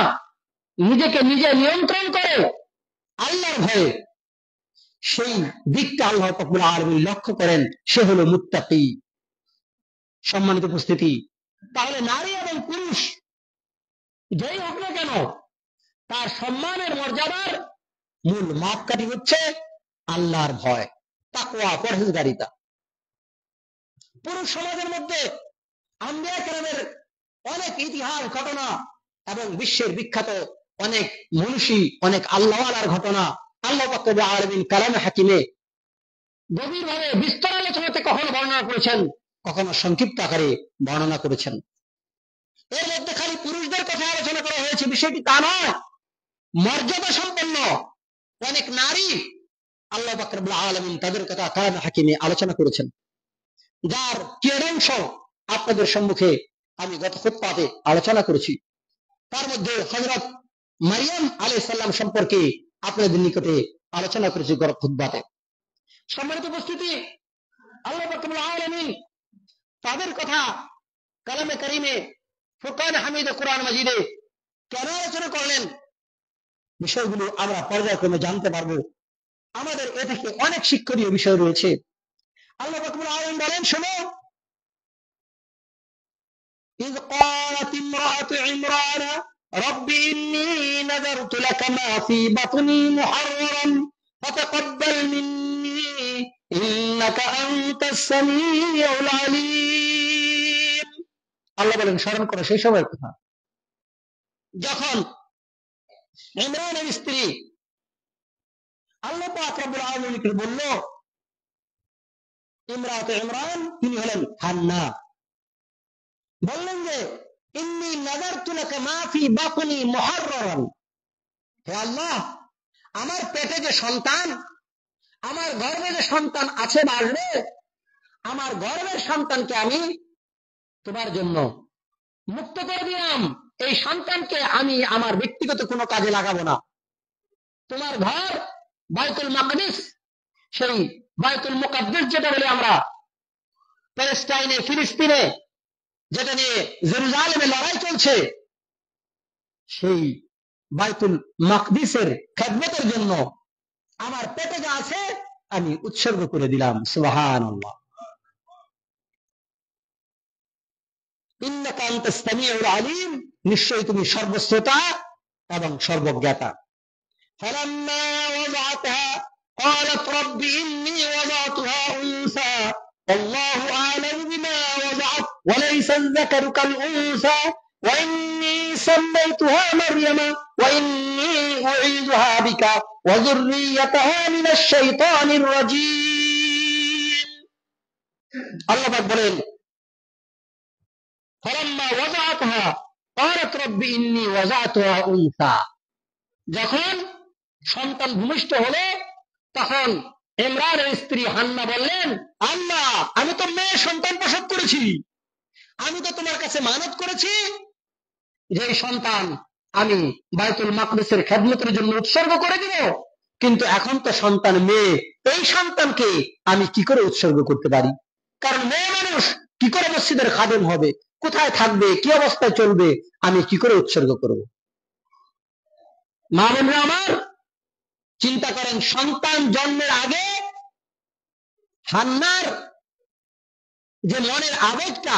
নিজেকে নিজে নিয়ন্ত্রণ করে আল্লাহর ভয়ে। সেই দিকটা আল্লাহ রব্বুল আলামিন লক্ষ্য করেন, সে হলো মুত্তাকি। সম্মানিত উপস্থিতি, তাহলে নারী এবং পুরুষ যেই হোক না কেন, তার সম্মানের মর্যাদার মূল মাপকাঠি হচ্ছে আল্লাহর ভয়, তাকওয়া, পরহেজগারিতা। পুরুষ সমাজের মধ্যে আম্বিয়া কেরামের অনেক ইতিহাস, ঘটনা এবং বিশ্বের বিখ্যাত অনেক মনীষী, অনেক আল্লাহওয়ালার ঘটনা আল্লাহ পাক রব্বুল আলামিন কালামে হাকিমে গভীরভাবে বিস্তর আলোচনাতে কখনো বর্ণনা করেছেন, কখনো সংক্ষিপ্ত আকারে বর্ণনা করেছেন। এর মধ্যে খালি পুরুষদের কথা আলোচনা করা হয়েছে বিষয়টি তা নয়, মর্যাদা সম্পন্ন অনেক নারী আল্লাহ পাক রব্বুল আলামিন তাদের কথা কালামে হাকিমে আলোচনা করেছেন, যার কিয়দাংশ আপনাদের সম্মুখে আমি গত খুতবাতে আলোচনা করেছি। তার মধ্যে হযরত মারিয়াম আলাইহিস সালাম সম্পর্কে আপনাদের নিকটে আলোচনা করেছি গত খুতবাতে। সম্মানিত উপস্থিতি, আল্লাহ পাক রব্বুল আলামিন তাদের কথা কালামে কারিমে ফুরকান হামিদে কোরআন মাজিদে কেন আলোচনা করলেন, বিষয়গুলো আমরা পর্যায়ক্রমে জানতে পারবো। আমাদের এ থেকে অনেক শিক্ষণীয় বিষয় রয়েছে। আল্লাহ পাক রব্বুল আলামিন বলেন, শোনো, إذ قالت امرأة عمران رب إني نذرت لك ما في بطني محررا فتقبل مني إنك أنت السميع العليم। আল্লাহ বলেন, স্মরণ করো সেই সময়ের কথা যখন ইমরানের স্ত্রী আল্লাহ পাক রব্বুল আলামিনকে বলল, ইমরাতে ইমরান তিনি হলেন হান্না, বললেন যে ইন্নী নাযারতু লাকা মা ফি বাতনি মুহাররারান, হে আল্লাহ, আমার পেটে যে সন্তান, আমার গর্ভে যে সন্তান আছে বাড়বে, আমার গর্ভের সন্তানকে আমি তোমার জন্য মুক্ত করে দিলাম। এই সন্তানকে আমি আমার ব্যক্তিগত কোনো কাজে লাগাবো না। তোমার ঘর বাইতুল মাকদিস, সেই বাইতুল মুকাদ্দাস যেটা বলে আমরা প্যালেস্টাইনে, ফিলিস্তিনে, যেটা নিয়ে জেরুজালেমে লড়াই চলছে, সেই বাইতুল মাকদিসের খেদমতের জন্য আমার পেটে যা আছে আমি উৎসর্গ করে দিলাম। সুবহানাল্লাহ। ইন্নাকা আনতাস সামিউল আলিম, নিশ্চয়ই তুমি সর্বশ্রোতা এবং সর্বজ্ঞাতা। ফালাম্মা ওয়াদাআতহা ক্বালাত রাব্বি ইন্নী ওয়াদাতুহা উনসা والله أعلم بما وضعت وليس الذكر كالأنثى وإني سميتها مريم وإني أعيذها بك وذريتها من الشيطان الرجيم। الله বলেন, فلما وضعتها قالت رب إني وضعتها أنثى, যখন সন্তান ভূমিষ্ঠ হলো তখন ইমরানের স্ত্রী হান্না বললেন, আল্লাহ, আমি তো মেয়ে সন্তান প্রসব করেছি, আমি তো তোমার কাছে মানত করেছি যে এই সন্তান আমি বাইতুল মাকদিসের খেদমতের জন্য উৎসর্গ করে দিব, কিন্তু এখন তো সন্তান মেয়ে, এই সন্তানকে আমি কি করে উৎসর্গ করতে পারি? কারণ মেয়ে মানুষ কি করে মসজিদের খাদেম হবে, কোথায় থাকবে, কি অবস্থায় চলবে, আমি কি করে উৎসর্গ করব? মা বোনরা আমার, চিন্তা করেন, সন্তান জন্মের আগে হান্নার যে মনের আবেগটা,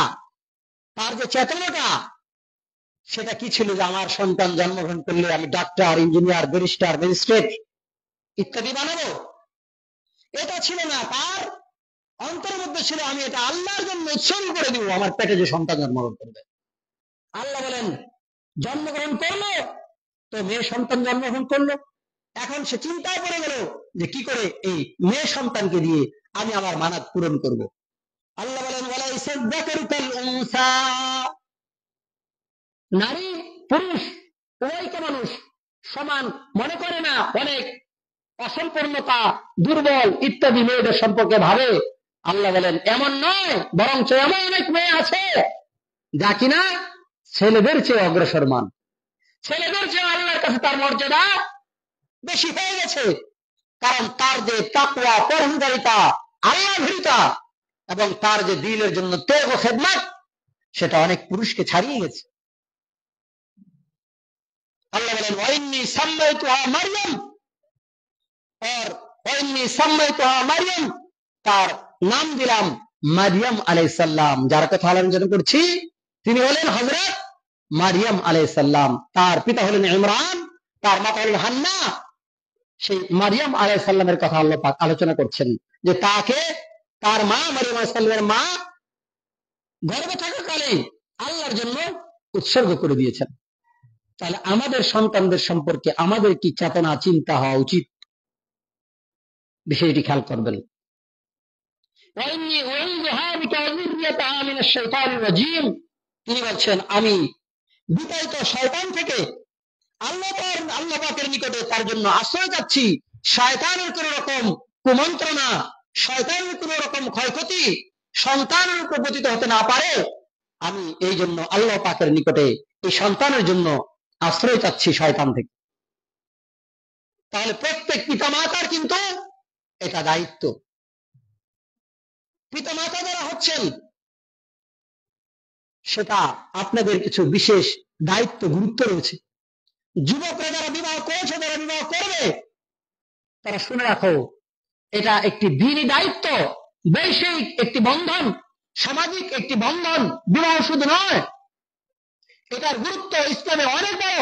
তার যে চেতনাটা, সেটা কি ছিল যে আমার সন্তান জন্মগ্রহণ করলে আমি ডাক্তার, ইঞ্জিনিয়ার, ব্যারিস্টার, ম্যাজিস্ট্রেট ইত্যাদি বানাবো? এটা ছিল না। তার অন্তরের মধ্যে ছিল আমি এটা আল্লাহর জন্য উৎসর্গ করে দিব, আমার পেটে যে সন্তান জন্মগ্রহণ করবে। আল্লাহ বলেন, জন্মগ্রহণ করলো তো মেয়ে সন্তান জন্মগ্রহণ করলো, এখন সে চিন্তায় পড়ে গেল যে কি করে এই মেয়ে সন্তানকে দিয়ে আমি আমার মানাত পূরণ করব। আল্লাহ বলেন, ওয়ালাইসা যাকারু কাল উনসা, নারী পুরুষ উভয়কে মানুষ সমান মনে করে না, অনেক অসম্পূর্ণতা, দুর্বল ইত্যাদি মেয়েদের সম্পর্কে ভাবে। আল্লাহ বলেন, এমন নয়, বরঞ্চ এমন অনেক মেয়ে আছে যা কিনা ছেলেদের চেয়ে অগ্রসরমান, ছেলেদের চেয়ে আল্লাহর কাছে তার মর্যাদা বেশি হয়ে গেছে। কারণ তার যে তাকওয়া, পরহেজগারিতা, আল্লাহভীরতা এবং তার যে দ্বীনের জন্য ত্যাগ ও খেদমত, সেটা অনেক পুরুষকে ছাড়িয়ে গেছে। আল্লাহ বলেন, ওয়াইন্নী সাম্মাইতুহা মারইয়াম, আর ওয়াইন্নী সাম্মাইতুহা মারইয়াম, তার নাম দিলাম মারিয়াম আলাইহিস সালাম। যার কথা আলোচনা করছি তিনি হলেন হযরত মারিয়াম আলাইহিস সালাম। তার পিতা হলেন ইমরান, তার মাতা হলেন হান্না। সেই মারিয়াম আলাইহিস সালামের কথা আল্লাহ পাক আলোচনা করছেন যে তাকে তার মা মারিয়াম আলাইহিস সালামের মা গর্ভে থাকাকালে আল্লাহর জন্য উৎসর্গ করে দিয়েছেন। তাহলে আমাদের সন্তানদের সম্পর্কে আমাদের কি চেতনা, চিন্তা হওয়া উচিত? বিষয়টি খেয়াল করবেন। তিনি বলছেন আমি বিতাড়িত শয়তান থেকে আল্লাহ পাকের নিকটে তার জন্য আশ্রয় যাচ্ছি। শয়তানের কোন রকম কুমন্ত্রণা, শয়তানের কোন রকম ক্ষয়ক্ষতি সন্তানের উপর পতিত হতে না পারে, আমি এই জন্য আল্লাহ পাকের নিকটে এই সন্তানের জন্য আশ্রয় চাচ্ছি শয়তান থেকে। তাহলে প্রত্যেক পিতামাতার কিন্তু এটা দায়িত্ব। পিতামাতা যারা হচ্ছেন সেটা আপনাদের কিছু বিশেষ দায়িত্ব গুরুত্ব রয়েছে। যুবকরা যারা বিবাহ করেছে, যারা বিবাহ করবে, তারা শুনে রাখো এটা একটি দিনী দায়িত্ব, বৈষয়িক একটি বন্ধন, সামাজিক একটি বন্ধন। বিবাহ শুধু নয়, এটার গুরুত্ব ইসলামে অনেক বড়।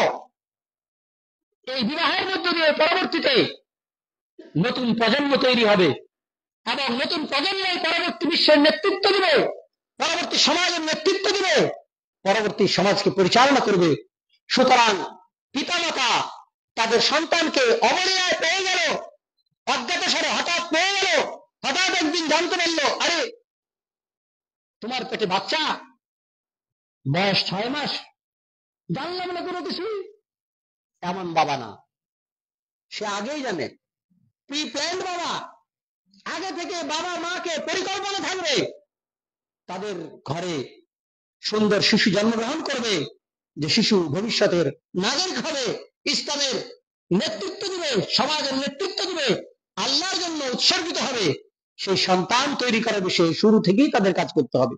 এই বিবাহের মধ্য দিয়ে পরবর্তীতে নতুন প্রজন্ম তৈরি হবে এবং নতুন প্রজন্ম পরবর্তী বিশ্বের নেতৃত্ব দিবে, পরবর্তী সমাজের নেতৃত্ব দিবে, পরবর্তী সমাজকে পরিচালনা করবে। সুতরাং পিতামাতা তাদের সন্তানকে অবলীলায় পেয়ে গেল, অজ্ঞাতসারে হঠাৎ পেয়ে গেল, হঠাৎ একদিন জানতে পারলো আরে তোমার পেটে বাচ্চা, বয়স 6 মাস, জানলাম না কোনো কিছু। এমন বাবা না, সে আগেই জানে, প্রি প্ল্যান্ড বাবা। আগে থেকে বাবা মাকে পরিকল্পনা থাকবে, তাদের ঘরে সুন্দর শিশু জন্মগ্রহণ করবে, যে শিশু ভবিষ্যতের নাগরিক হবে, ইসলামের নেতৃত্ব দিবে, সমাজের নেতৃত্ব দিবে, আল্লাহর জন্য উৎসর্গিত হবে। সেই সন্তান তৈরি করার বিষয়ে শুরু থেকেই তাদের কাজ করতে হবে।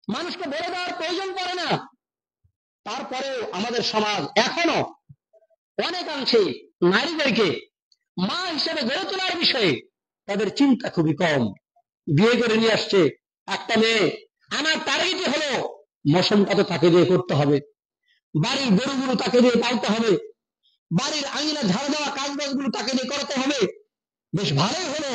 মানুষকে বলে দেওয়ার প্রয়োজন পড়ে না। তারপরেও আমাদের সমাজ এখনো অনেকাংশে নারীদেরকে মা হিসেবে গড়ে তোলার বিষয়ে তাদের চিন্তা খুবই কম। বিয়ে করে নিয়ে আসছে একটা মেয়ে, আমার টার্গেটই হলো মশনটা তো তাকে দিয়ে করতে হবে, বাড়ির গরুগুলো তাকে দিয়ে পালতে হবে, বাড়ির আঙিনা ঝাড় দেওয়া কাজবাজগুলো তাকে দিয়ে করতে হবে। বেশ ভালোই হলো,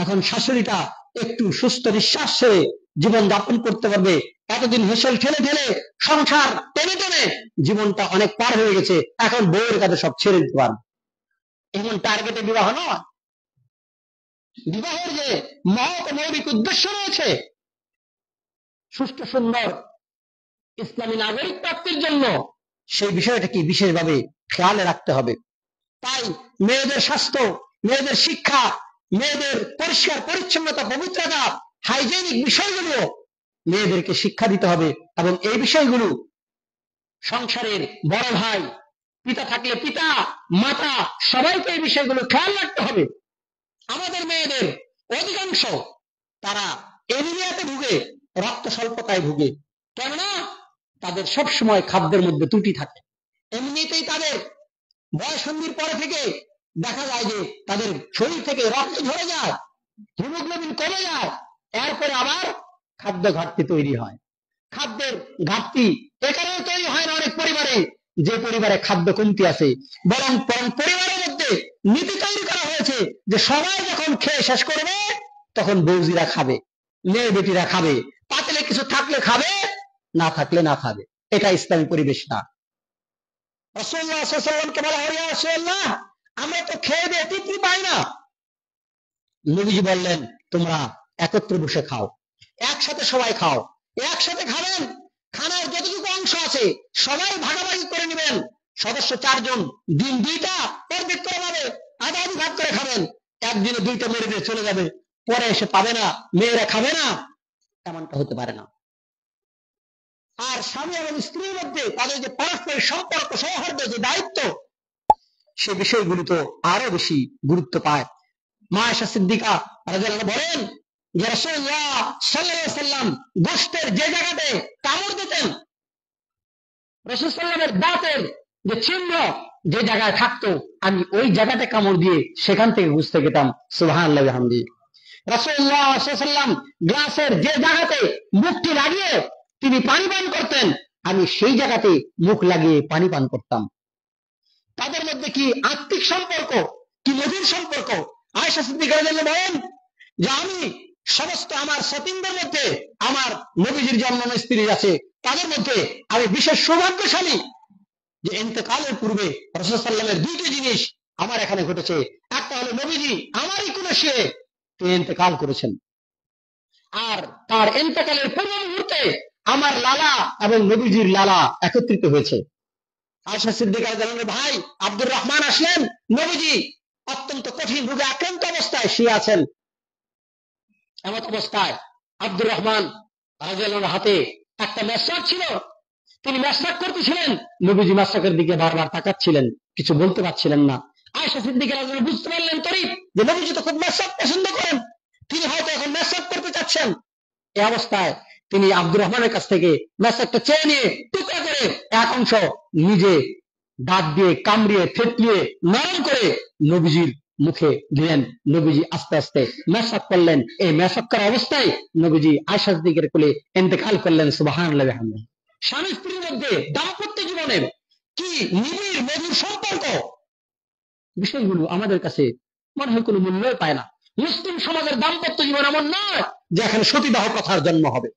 এখন শাশুড়িটা একটু সুস্থ নিঃশ্বাস ছেড়ে জীবন যাপন করতে পারবে। এতদিন হেসেল ঠেলে ঠেলে সংসার টেনে টেনে জীবনটা অনেক পার হয়ে গেছে, এখন বউয়ের কাছে সব ছেড়ে দিতে পারবে। এমন টার্গেটে বিবাহ নয়। বিবাহের যে মহৎ মৌলিক উদ্দেশ্য রয়েছে, সুষ্ঠু সুন্দর ইসলামী নাগরিক প্রাপ্তির জন্য, সেই বিষয়টাকে বিশেষভাবে খেয়ালে রাখতে হবে। তাই মেয়েদের স্বাস্থ্য, মেয়েদের শিক্ষা, মেয়েদের পরিষ্কার পরিচ্ছন্নতা, পবিত্রতা, হাইজেনিক বিষয়গুলো মেয়েদেরকে শিক্ষা দিতে হবে। এবং এই বিষয়গুলো সংসারের বড় ভাই, পিতা থাকলে পিতা, মাতা, সবাইকে এই বিষয়গুলো খেয়াল রাখতে হবে। আমাদের মেয়েদের অধিকাংশ তারা এনিমিয়াতে ভুগে, রক্ত স্বল্পতায় ভুগে, কেননা তাদের সব সময় খাদ্যের মধ্যে ত্রুটি থাকে। এমনিতেই তাদের বয়ঃসন্ধির পরে থেকে দেখা যায় যে তাদের শরীর থেকে রক্ত ঝরে যায়, হিমোগ্লোবিন কমে যায়, এরপরে আবার খাদ্য ঘাটতি তৈরি হয়। খাদ্যের ঘাটতি এ কারণে তৈরি হয় না অনেক পরিবারে, যে পরিবারে খাদ্য কমতি আছে, বরং পরিবারের মধ্যে নীতি তৈরি করা হয়েছে যে সবাই যখন খেয়ে শেষ করবে তখন বৌজিরা খাবে, মেয়ে বেটিরা খাবে, পাতলে কিছু থাকলে খাবে, না থাকলে না খাবে। এটা ইসলামী পরিবেশ না। রাসূলুল্লাহ সাল্লাল্লাহু আলাইহি ওয়াসাল্লামকে বলা হয়, ইয়া রাসূলুল্লাহ, আমরা তো খেয়ে দিয়ে তৃপ্তি পাই না। নবীজি বললেন, তোমরা একত্রে বসে খাও, একসাথে সবাই খাও, একসাথে খাবেন। খানার যতটুকু অংশ আছে সবাই ভাগাভাগি করে নেবেন। সদস্য 4 জন, দিন 2টা অর্ধেক করে পাবে, আধা আধি ভাগ করে খাবেন। একদিনে 2টা মেরে দিয়ে চলে যাবে, পরে এসে পাবে না, মেয়েরা খাবে না, এমনটা হতে পারে না। আর স্বামী এবং স্ত্রীর মধ্যে তাদের যে পারস্পরিক সম্পর্ক, সৌহার্দ্য, যে দায়িত্ব, সে বিষয়গুলি তো আরো বেশি গুরুত্ব পায়। মা আয়েশা সিদ্দিকা রাদিয়াল্লাহু আনহা বলেন যে রাসূলুল্লাহ সাল্লাল্লাহু আলাইহি ওয়াসাল্লাম গোশতের যে জায়গাতে কামড় দিতেন, রাসূল সাল্লাল্লাহু আলাইহি ওয়াসাল্লামের দাঁতের যে চিহ্ন যে জায়গায় থাকতো, আমি ওই জায়গাতে কামড় দিয়ে সেখান থেকে বুঝতে পেতাম। সুবহানাল্লাহি ওয়া বিহামদিহি। রাসূলুল্লাহ সাল্লাল্লাহু আলাইহি ওয়াসাল্লাম গ্লাসের যে জায়গাতে মুখটি লাগিয়ে তিনি পানি পান করতেন, আমি সেই জায়গাতে মুখ লাগিয়ে পানি পান করতাম। তাদের মধ্যে কি আত্মিক সম্পর্ক, কি মধুর সম্পর্ক! আয়েশা সিদ্দিকা রাদিয়াল্লাহু আনহা বলেন যে আমি সমস্ত আমার সতীনদের মধ্যে আমার নবীজির যে অন্যান্য স্ত্রী আছে তাদের মধ্যে আমি বিশেষ সৌভাগ্যশালী যে ইন্তেকালের পূর্বে রাসূল সাল্লাল্লাহু আলাইহি ওয়াসাল্লামের 2টি জিনিস আমার এখানে ঘটেছে। একটা হলো নবীজি আমারই কোলে শুয়ে তিনি ইন্তেকাল করেছেন। আর তার ইন্তেকালের পূর্ব মুহূর্তে আমার লালা এবং নবীজির লালা একত্রিত হয়েছে। আয়েশা সিদ্দিকা রাদিয়াল্লাহু আনহা ভাই আব্দুর রহমান আসলেন, নবীজি অত্যন্ত কঠিন রোগে আক্রান্ত অবস্থায় শুয়ে আছেন। এমত অবস্থায় আব্দুর রহমান রাদিয়াল্লাহু আনহুর হাতে একটা মেসওয়াক ছিল, তিনি মেসওয়াক করতেছিলেন, নবীজি মেসওয়াকের দিকে বারবার তাকাচ্ছিলেন, কিছু বলতে পারছিলেন না। আয়েশা সিদ্দিকা রাদিয়াল্লাহু আনহা বুঝতে পারলেন তরিত যে নবীজি তো খুব মেসওয়াক পছন্দ করেন, তিনি হয়তো এখন মেসওয়াক করতে চাচ্ছেন। এই অবস্থায় তিনি আব্দুর রহমানের কাছ থেকে মেসওয়াকটা চেয়ে নিয়ে টুকরা করে এক অংশ নিজে দাঁত দিয়ে কামড়িয়ে থেতলিয়ে নরম করে নবীজির মুখে দিলেন। নবীজি আস্তে আস্তে মেসওয়াক করলেন। এই মেসওয়াক করা অবস্থায় নবীজি আয়েশা সিদ্দিকার কোলে ইন্তেকাল করলেন। সুবহানাল্লাহি ওয়া বিহামদিহি। স্বামী স্ত্রীর মধ্যে দাম্পত্য জীবনের কি নিবিড় মধুর সম্পর্ক, বিষয়গুলো আমাদের কাছে মনে হয় কোনো মূল্য পায় না। মুসলিম সমাজের দাম্পত্য জীবন এমন নয় যে এখানে সতীদাহ প্রথার জন্ম হবে,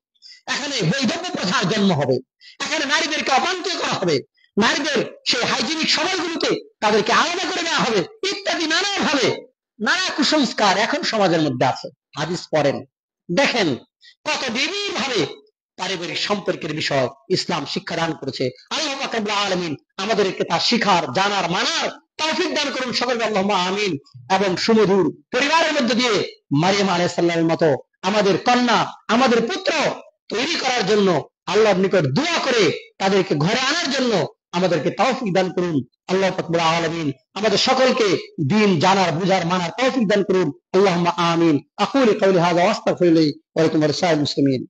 এখানে বৈধব্য প্রথার জন্ম হবে, এখানে নারীদেরকে অবান্তর করা হবে, নারীদের সেই হাইজেনিক সময়গুলোতে তাদেরকে আলাদা করে দেওয়া হবে, ইত্যাদি নানাভাবে নানা কুসংস্কার এখন সমাজের মধ্যে আছে। হাদিস পড়েন, দেখেন কত নিবিড় ভাবে পারিবারিক সম্পর্কের বিষয় ইসলাম শিক্ষাদান করেছে। আল্লাহ পাক রব্বুল আলামিন আমাদেরকে তা শিখার, জানার, মানার তৌফিক দান করুন সকলকে, আল্লাহুম্মা আমিন। এবং সুমধুর পরিবারের মধ্যে দিয়ে মারিয়াম আলাইহিস সালামের মতো আমাদের কন্যা, আমাদের পুত্র তৈরি করার জন্য আল্লাহর নিকট দোয়া করে তাদেরকে ঘরে আনার জন্য আমাদেরকে তৌফিক দান করুন। আল্লাহ পাক রব্বুল আলামিন আমাদের সকলকে দ্বীন জানার, বুঝার, মানার তৌফিক দান করুন। আল্লাহুম্মা আমিন। আকুলু কাওলি হাযা ওয়া আস্তাগফিরুল্লাহ ওয়া লাকুম ওয়া লিসাইরিল মুসলিমিন।